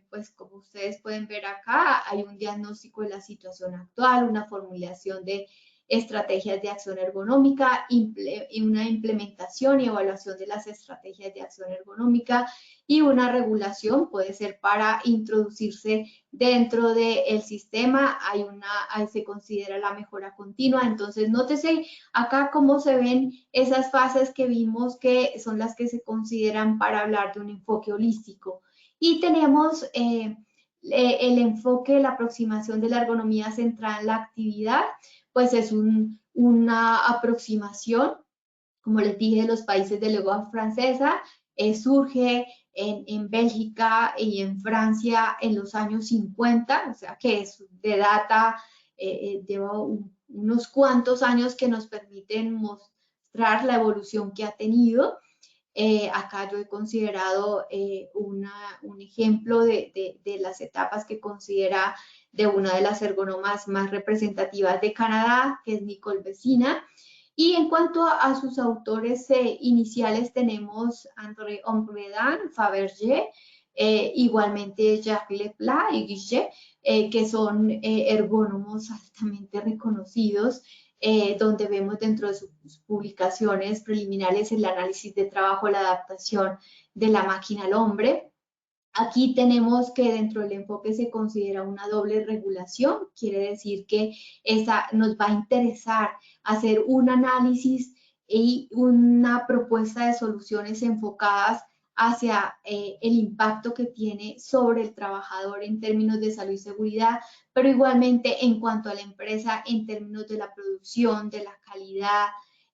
pues como ustedes pueden ver acá, hay un diagnóstico de la situación actual, una formulación de estrategias de acción ergonómica, y una implementación y evaluación de las estrategias de acción ergonómica, y una regulación puede ser para introducirse dentro del sistema. Ahí se considera la mejora continua. Entonces, nótese acá cómo se ven esas fases que vimos que son las que se consideran para hablar de un enfoque holístico. Y tenemos el enfoque, la aproximación de la ergonomía centrada en la actividad, pues es una aproximación, como les dije, de los países de lengua francesa. Surge en Bélgica y en Francia en los años 50, o sea que es de data, lleva unos cuantos años que nos permiten mostrar la evolución que ha tenido. Acá yo he considerado un ejemplo de las etapas que considera de una de las ergonomas más representativas de Canadá, que es Nicole Vecina. Y en cuanto a sus autores iniciales, tenemos André Ombredan, Fabergé, igualmente Jacques Leplat y Guichet, que son ergónomos altamente reconocidos, donde vemos dentro de sus publicaciones preliminares el análisis de trabajo, la adaptación de la máquina al hombre. Aquí tenemos que dentro del enfoque se considera una doble regulación, quiere decir que esa nos va a interesar hacer un análisis y una propuesta de soluciones enfocadas hacia el impacto que tiene sobre el trabajador en términos de salud y seguridad, pero igualmente en cuanto a la empresa en términos de la producción, de la calidad,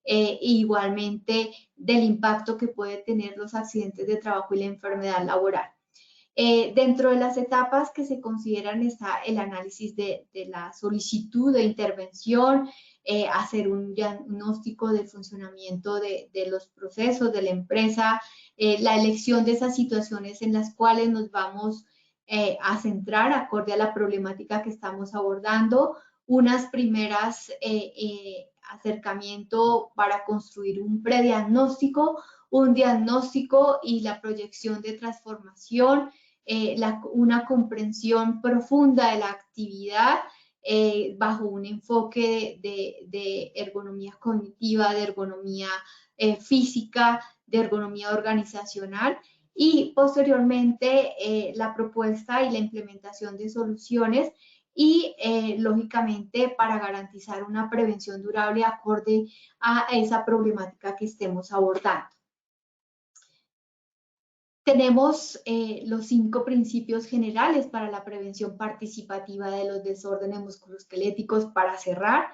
igualmente del impacto que puede tener los accidentes de trabajo y la enfermedad laboral. Dentro de las etapas que se consideran está el análisis de la solicitud de intervención, hacer un diagnóstico del funcionamiento de los procesos de la empresa, la elección de esas situaciones en las cuales nos vamos a centrar acorde a la problemática que estamos abordando, unas primeras acercamiento para construir un prediagnóstico, un diagnóstico y la proyección de transformación, una comprensión profunda de la actividad bajo un enfoque de ergonomía cognitiva, de ergonomía física, de ergonomía organizacional, y posteriormente la propuesta y la implementación de soluciones y lógicamente para garantizar una prevención durable acorde a esa problemática que estemos abordando. Tenemos los 5 principios generales para la prevención participativa de los desórdenes musculoesqueléticos para cerrar,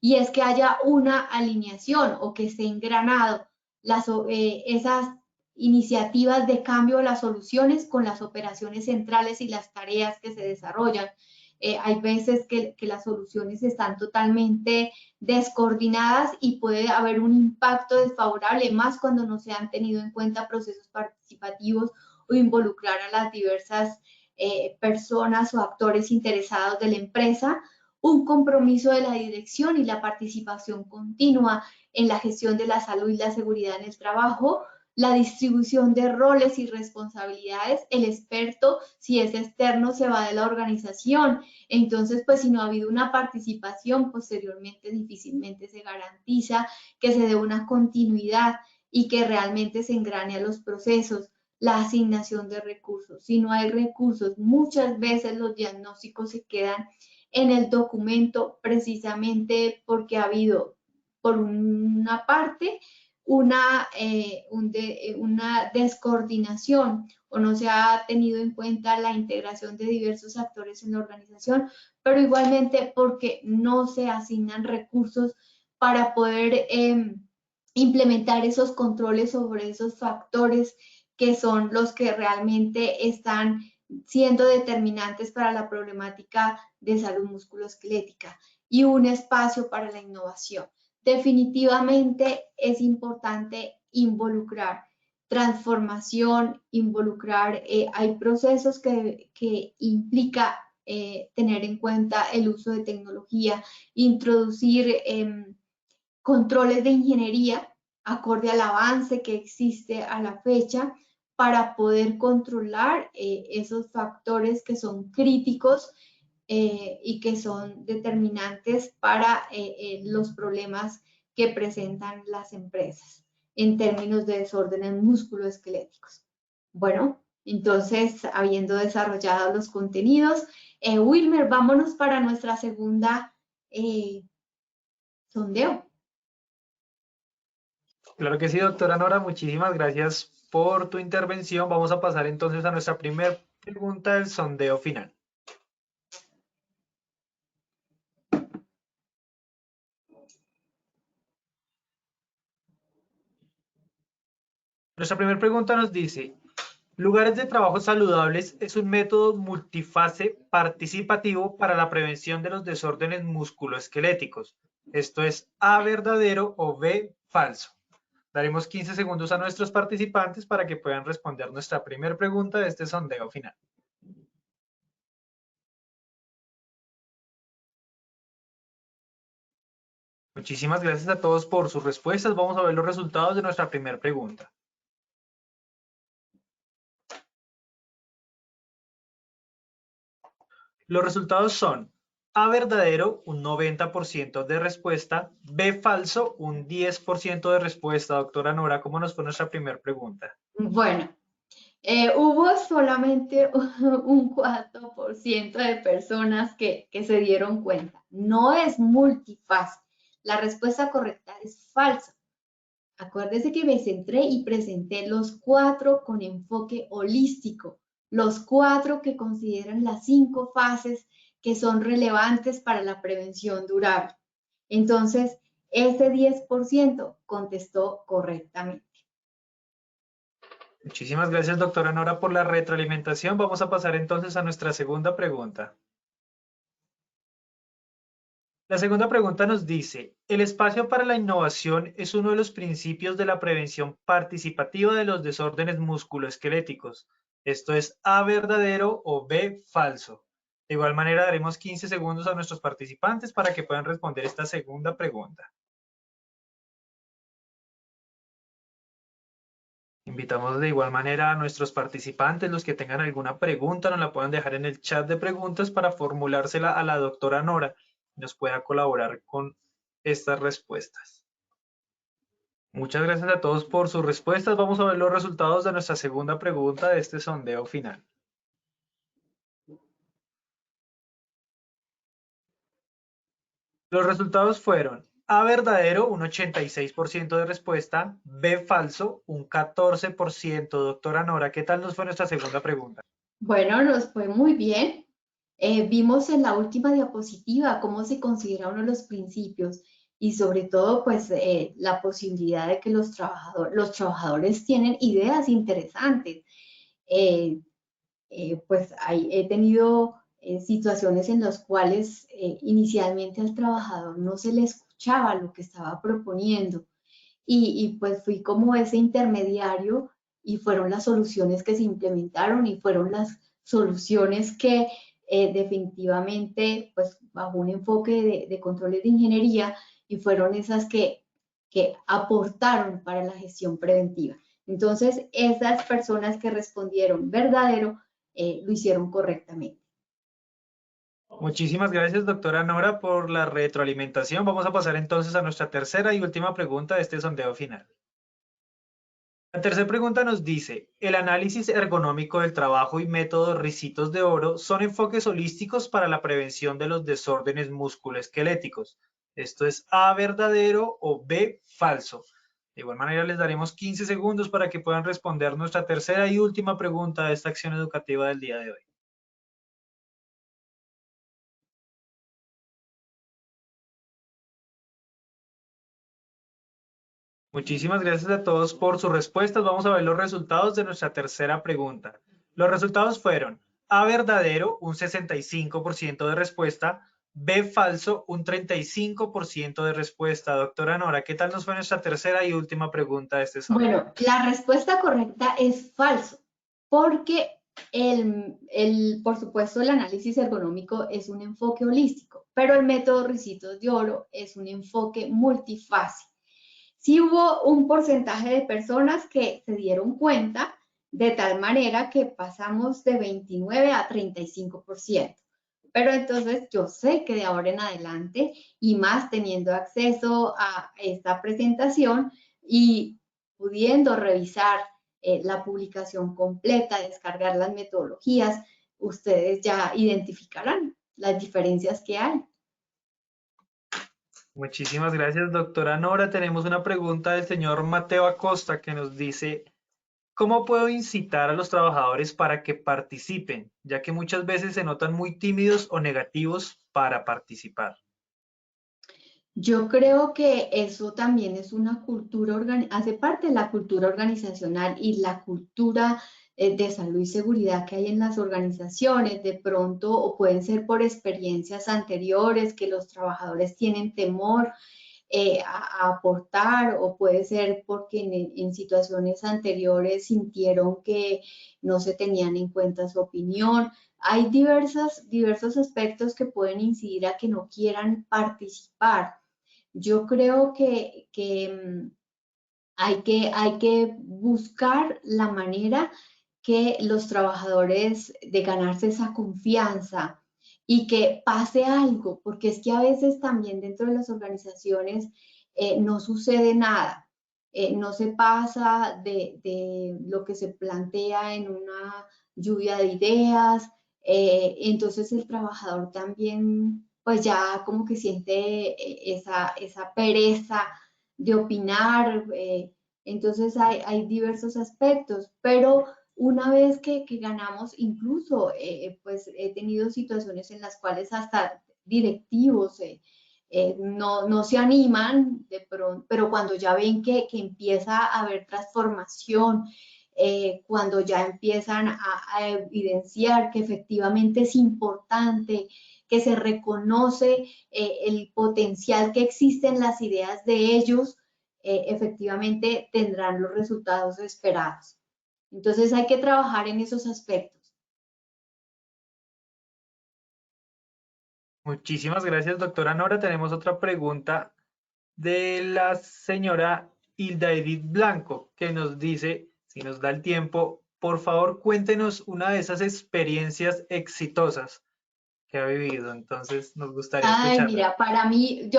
y es que haya una alineación o que esté engranado esas iniciativas de cambio de las soluciones con las operaciones centrales y las tareas que se desarrollan. Hay veces que las soluciones están totalmente descoordinadas y puede haber un impacto desfavorable, más cuando no se han tenido en cuenta procesos participativos o involucrar a las diversas personas o actores interesados de la empresa. Un compromiso de la dirección y la participación continua en la gestión de la salud y la seguridad en el trabajo, la distribución de roles y responsabilidades, el experto, si es externo, se va de la organización. Entonces, pues si no ha habido una participación, posteriormente difícilmente se garantiza que se dé una continuidad y que realmente se engrane a los procesos. La asignación de recursos. Si no hay recursos, muchas veces los diagnósticos se quedan en el documento precisamente porque ha habido por una parte, una descoordinación o no se ha tenido en cuenta la integración de diversos actores en la organización, pero igualmente porque no se asignan recursos para poder implementar esos controles sobre esos factores que son los que realmente están siendo determinantes para la problemática de salud musculoesquelética, y un espacio para la innovación. Definitivamente es importante involucrar transformación, hay procesos que implica tener en cuenta el uso de tecnología, introducir controles de ingeniería acorde al avance que existe a la fecha para poder controlar esos factores que son críticos y que son determinantes para los problemas que presentan las empresas en términos de desórdenes musculoesqueléticos. Bueno, entonces, habiendo desarrollado los contenidos, Wilmer, vámonos para nuestra segunda sondeo. Claro que sí, doctora Nora, muchísimas gracias por tu intervención. Vamos a pasar entonces a nuestra primera pregunta del sondeo final. Nuestra primera pregunta nos dice, lugares de trabajo saludables es un método multifase participativo para la prevención de los desórdenes musculoesqueléticos. Esto es A, verdadero, o B, falso. Daremos 15 segundos a nuestros participantes para que puedan responder nuestra primera pregunta de este sondeo final. Muchísimas gracias a todos por sus respuestas. Vamos a ver los resultados de nuestra primera pregunta. Los resultados son A, verdadero, un 90% de respuesta, B, falso, un 10% de respuesta. Doctora Nora, ¿cómo nos fue nuestra primera pregunta? Bueno, hubo solamente un 4% de personas que se dieron cuenta. No es multifase. La respuesta correcta es falsa. Acuérdese que me centré y presenté los 4 con enfoque holístico, los 4 que consideran las 5 fases que son relevantes para la prevención durable. Entonces, ese 10% contestó correctamente. Muchísimas gracias, doctora Nora, por la retroalimentación. Vamos a pasar entonces a nuestra segunda pregunta. La segunda pregunta nos dice, el espacio para la innovación es uno de los principios de la prevención participativa de los desórdenes musculoesqueléticos. Esto es A, verdadero, o B, falso. De igual manera, daremos 15 segundos a nuestros participantes para que puedan responder esta segunda pregunta. Invitamos de igual manera a nuestros participantes, los que tengan alguna pregunta, nos la puedan dejar en el chat de preguntas para formulársela a la doctora Nora y nos pueda colaborar con estas respuestas. Muchas gracias a todos por sus respuestas. Vamos a ver los resultados de nuestra segunda pregunta de este sondeo final. Los resultados fueron A, verdadero, un 86% de respuesta, B, falso, un 14%. Doctora Nora, ¿qué tal nos fue nuestra segunda pregunta? Bueno, nos fue muy bien. Vimos en la última diapositiva cómo se considera uno de los principios y sobre todo pues la posibilidad de que los trabajadores tienen ideas interesantes. Pues he tenido situaciones en las cuales inicialmente al trabajador no se le escuchaba lo que estaba proponiendo y pues fui como ese intermediario y fueron las soluciones que se implementaron y fueron las soluciones que definitivamente pues bajo un enfoque de controles de ingeniería y fueron esas que aportaron para la gestión preventiva. Entonces, esas personas que respondieron verdadero lo hicieron correctamente. Muchísimas gracias, doctora Nora, por la retroalimentación. Vamos a pasar entonces a nuestra tercera y última pregunta de este sondeo final. La tercera pregunta nos dice, el análisis ergonómico del trabajo y métodos Ricitos de Oro son enfoques holísticos para la prevención de los desórdenes musculoesqueléticos. Esto es A, verdadero o B, falso. De igual manera les daremos 15 segundos para que puedan responder nuestra tercera y última pregunta de esta acción educativa del día de hoy. Muchísimas gracias a todos por sus respuestas. Vamos a ver los resultados de nuestra tercera pregunta. Los resultados fueron A, verdadero, un 65% de respuesta, B, falso, un 35% de respuesta. Doctora Nora, ¿qué tal nos fue nuestra tercera y última pregunta de este sondeo? Bueno, la respuesta correcta es falso, porque por supuesto, el análisis ergonómico es un enfoque holístico, pero el método Ricitos de Oro es un enfoque multifásico. Sí hubo un porcentaje de personas que se dieron cuenta de tal manera que pasamos de 29 a 35%. Pero entonces yo sé que de ahora en adelante, y más teniendo acceso a esta presentación y pudiendo revisar la publicación completa, descargar las metodologías, ustedes ya identificarán las diferencias que hay. Muchísimas gracias, doctora Nora. Tenemos una pregunta del señor Mateo Acosta que nos dice, ¿cómo puedo incitar a los trabajadores para que participen, ya que muchas veces se notan muy tímidos o negativos para participar? Yo creo que eso también es una cultura, hace parte de la cultura organizacional y la cultura de salud y seguridad que hay en las organizaciones, de pronto, o pueden ser por experiencias anteriores que los trabajadores tienen temor a aportar, o puede ser porque en situaciones anteriores sintieron que no se tenían en cuenta su opinión. Hay diversos aspectos que pueden incidir a que no quieran participar. Yo creo que hay que buscar la manera que los trabajadores de ganarse esa confianza y que pase algo, porque es que a veces también dentro de las organizaciones no sucede nada, no se pasa de lo que se plantea en una lluvia de ideas, entonces el trabajador también pues ya como que siente esa pereza de opinar, entonces hay diversos aspectos, pero una vez que ganamos, incluso pues he tenido situaciones en las cuales hasta directivos no se animan de pronto, pero cuando ya ven que empieza a haber transformación, cuando ya empiezan a evidenciar que efectivamente es importante, que se reconoce el potencial que existe en las ideas de ellos, efectivamente tendrán los resultados esperados. Entonces hay que trabajar en esos aspectos. Muchísimas gracias, doctora Nora. Tenemos otra pregunta de la señora Hilda Edith Blanco, que nos dice, si nos da el tiempo, por favor, cuéntenos una de esas experiencias exitosas que ha vivido. Entonces, nos gustaría Ay, escucharla. mira, para mí,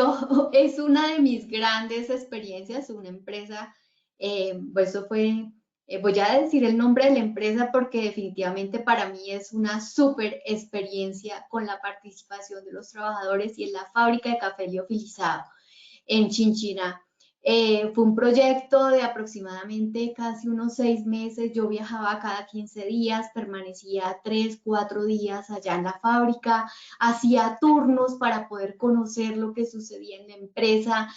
es una de mis grandes experiencias, una empresa, pues eso fue, voy a decir el nombre de la empresa porque definitivamente para mí es una súper experiencia con la participación de los trabajadores, y en la fábrica de café liofilizado en Chinchiná. Fue un proyecto de aproximadamente casi unos 6 meses. Yo viajaba cada 15 días, permanecía 3, 4 días allá en la fábrica, hacía turnos para poder conocer lo que sucedía en la empresa,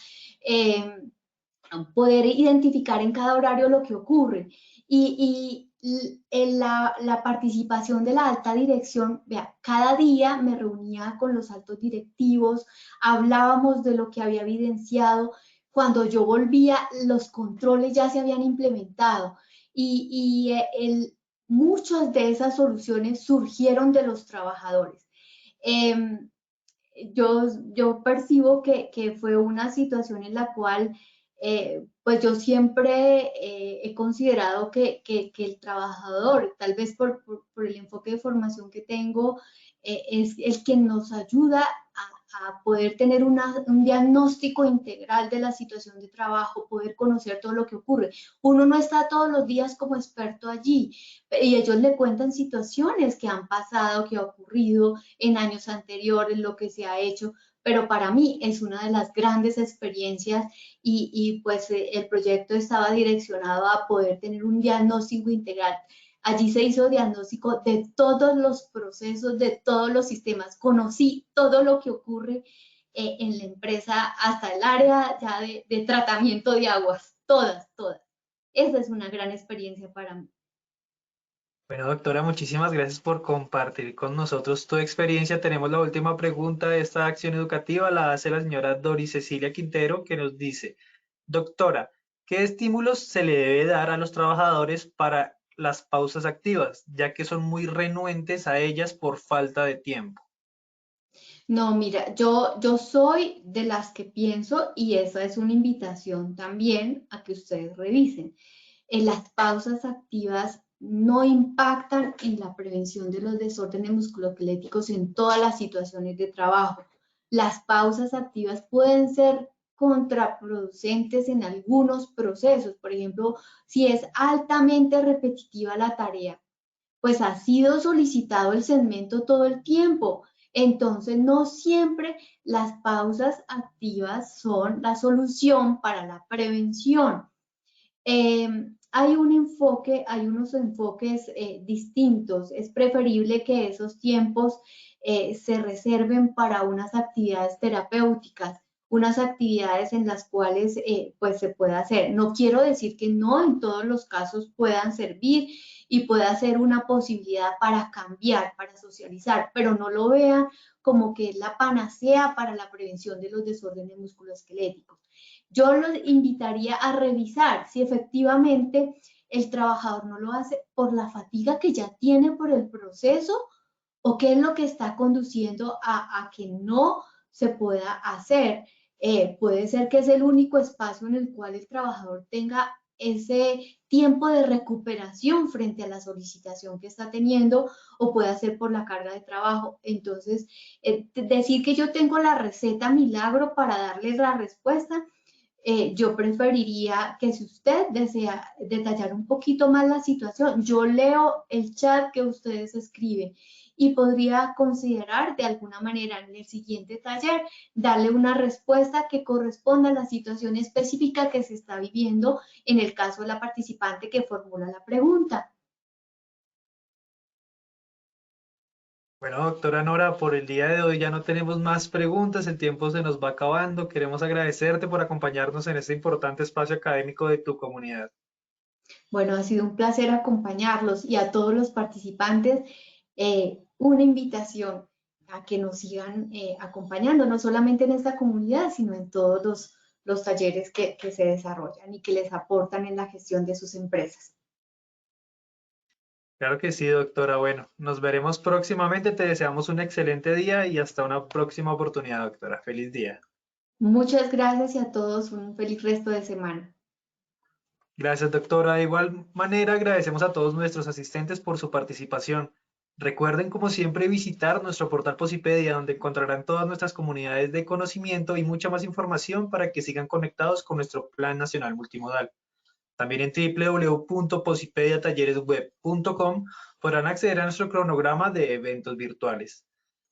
poder identificar en cada horario lo que ocurre. En la participación de la alta dirección, vea, cada día me reunía con los altos directivos, hablábamos de lo que había evidenciado. Cuando yo volvía, los controles ya se habían implementado y muchas de esas soluciones surgieron de los trabajadores. Eh, yo percibo que fue una situación en la cual pues yo siempre he considerado que el trabajador, tal vez por el enfoque de formación que tengo, es el que nos ayuda a poder tener un diagnóstico integral de la situación de trabajo, poder conocer todo lo que ocurre. Uno no está todos los días como experto allí, y ellos le cuentan situaciones que han pasado, que ha ocurrido en años anteriores, lo que se ha hecho, pero para mí es una de las grandes experiencias y pues el proyecto estaba direccionado a poder tener un diagnóstico integral. Allí se hizo diagnóstico de todos los procesos, de todos los sistemas. Conocí todo lo que ocurre en la empresa, hasta el área ya de tratamiento de aguas, todas. Esa es una gran experiencia para mí. Bueno, doctora, muchísimas gracias por compartir con nosotros tu experiencia. Tenemos la última pregunta de esta acción educativa, la hace la señora Doris Cecilia Quintero, que nos dice, doctora, ¿qué estímulos se le debe dar a los trabajadores para las pausas activas, ya que son muy renuentes a ellas por falta de tiempo? No, mira, yo soy de las que pienso, y esa es una invitación también a que ustedes revisen. Las pausas activas no impactan en la prevención de los desórdenes musculoesqueléticos en todas las situaciones de trabajo. Las pausas activas pueden ser contraproducentes en algunos procesos. Por ejemplo, si es altamente repetitiva la tarea, pues ha sido solicitado el segmento todo el tiempo. Entonces, no siempre las pausas activas son la solución para la prevención. Hay unos enfoques distintos. Es preferible que esos tiempos se reserven para unas actividades terapéuticas, unas actividades en las cuales pues se pueda hacer. No quiero decir que no en todos los casos puedan servir y pueda ser una posibilidad para cambiar, para socializar, pero no lo vean como que es la panacea para la prevención de los desórdenes musculoesqueléticos. Yo los invitaría a revisar si efectivamente el trabajador no lo hace por la fatiga que ya tiene por el proceso o qué es lo que está conduciendo a que no se pueda hacer. Puede ser que es el único espacio en el cual el trabajador tenga ese tiempo de recuperación frente a la solicitación que está teniendo, o puede ser por la carga de trabajo. Entonces, decir que yo tengo la receta milagro para darle la respuesta, yo preferiría que si usted desea detallar un poquito más la situación, yo leo el chat que ustedes escriben y podría considerar de alguna manera en el siguiente taller darle una respuesta que corresponda a la situación específica que se está viviendo en el caso de la participante que formula la pregunta. Bueno, doctora Nora, por el día de hoy ya no tenemos más preguntas, el tiempo se nos va acabando. Queremos agradecerte por acompañarnos en este importante espacio académico de tu comunidad. Bueno, ha sido un placer acompañarlos, y a todos los participantes una invitación a que nos sigan acompañando, no solamente en esta comunidad, sino en todos los talleres que se desarrollan y que les aportan en la gestión de sus empresas. Claro que sí, doctora. Bueno, nos veremos próximamente. Te deseamos un excelente día y hasta una próxima oportunidad, doctora. Feliz día. Muchas gracias, y a todos un feliz resto de semana. Gracias, doctora. De igual manera, agradecemos a todos nuestros asistentes por su participación. Recuerden, como siempre, visitar nuestro portal Posipedia, donde encontrarán todas nuestras comunidades de conocimiento y mucha más información para que sigan conectados con nuestro Plan Nacional Multimodal. También en www.posipediatalleresweb.com podrán acceder a nuestro cronograma de eventos virtuales.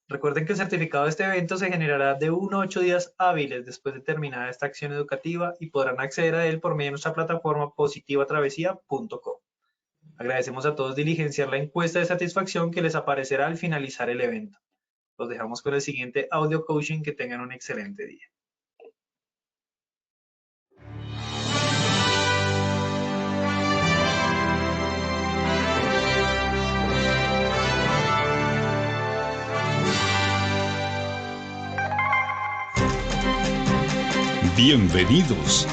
Recuerden que el certificado de este evento se generará de 1 a 8 días hábiles después de terminada esta acción educativa y podrán acceder a él por medio de nuestra plataforma positivatravesía.com. Agradecemos a todos diligenciar la encuesta de satisfacción que les aparecerá al finalizar el evento. Los dejamos con el siguiente audio coaching. Que tengan un excelente día. Bienvenidos.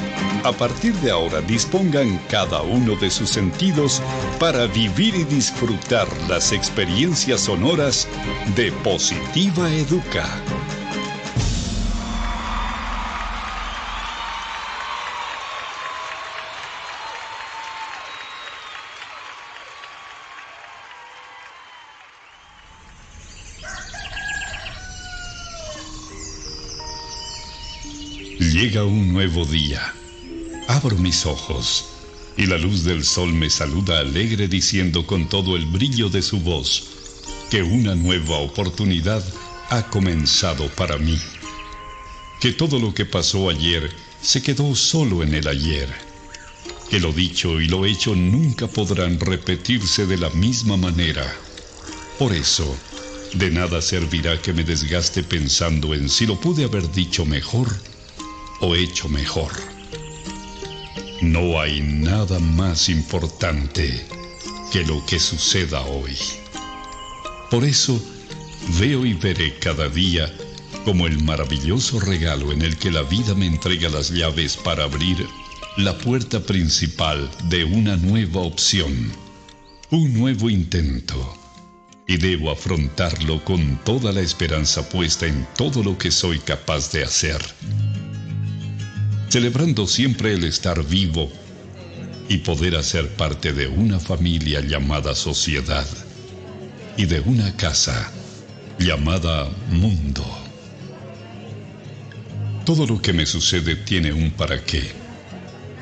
A partir de ahora dispongan cada uno de sus sentidos para vivir y disfrutar las experiencias sonoras de Positiva Educa. Llega un nuevo día. Abro mis ojos y la luz del sol me saluda alegre, diciendo con todo el brillo de su voz que una nueva oportunidad ha comenzado para mí. que todo lo que pasó ayer se quedó solo en el ayer, que lo dicho y lo hecho nunca podrán repetirse de la misma manera. Por eso, de nada servirá que me desgaste pensando en si lo pude haber dicho mejor o hecho mejor. No hay nada más importante que lo que suceda hoy. Por eso, veo y veré cada día como el maravilloso regalo en el que la vida me entrega las llaves para abrir la puerta principal de una nueva opción, un nuevo intento. Y debo afrontarlo con toda la esperanza puesta en todo lo que soy capaz de hacer, celebrando siempre el estar vivo y poder hacer parte de una familia llamada sociedad y de una casa llamada mundo. Todo lo que me sucede tiene un para qué,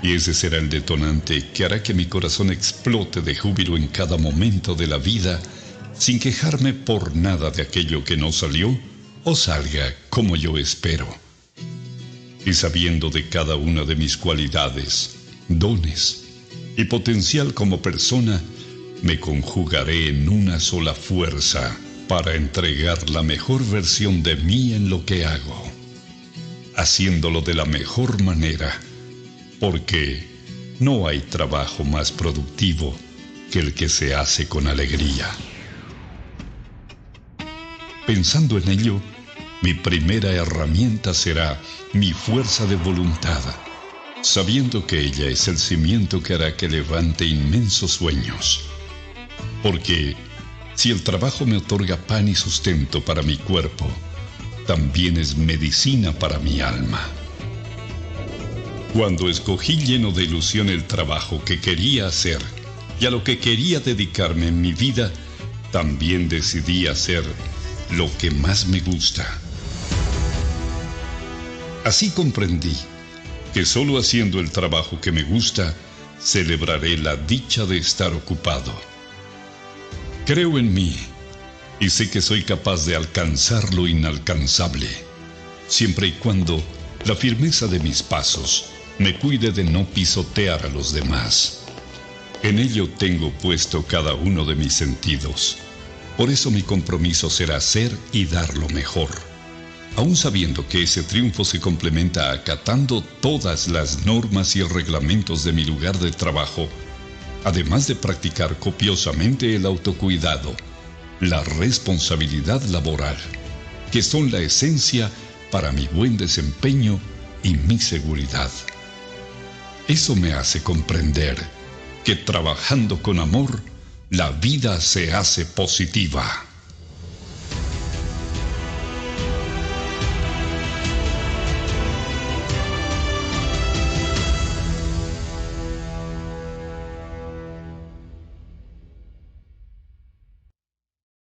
y ese será el detonante que hará que mi corazón explote de júbilo en cada momento de la vida, sin quejarme por nada de aquello que no salió o salga como yo espero. Y sabiendo de cada una de mis cualidades, dones y potencial como persona, me conjugaré en una sola fuerza para entregar la mejor versión de mí en lo que hago, haciéndolo de la mejor manera, porque no hay trabajo más productivo que el que se hace con alegría. Pensando en ello, mi primera herramienta será mi fuerza de voluntad, sabiendo que ella es el cimiento que hará que levante inmensos sueños. Porque si el trabajo me otorga pan y sustento para mi cuerpo, también es medicina para mi alma. Cuando escogí lleno de ilusión el trabajo que quería hacer y a lo que quería dedicarme en mi vida, también decidí hacer lo que más me gusta. Así comprendí que solo haciendo el trabajo que me gusta, celebraré la dicha de estar ocupado. Creo en mí y sé que soy capaz de alcanzar lo inalcanzable, siempre y cuando la firmeza de mis pasos me cuide de no pisotear a los demás. En ello tengo puesto cada uno de mis sentidos. Por eso mi compromiso será ser y dar lo mejor, aun sabiendo que ese triunfo se complementa acatando todas las normas y reglamentos de mi lugar de trabajo, además de practicar copiosamente el autocuidado, la responsabilidad laboral, que son la esencia para mi buen desempeño y mi seguridad. Eso me hace comprender que trabajando con amor, la vida se hace positiva.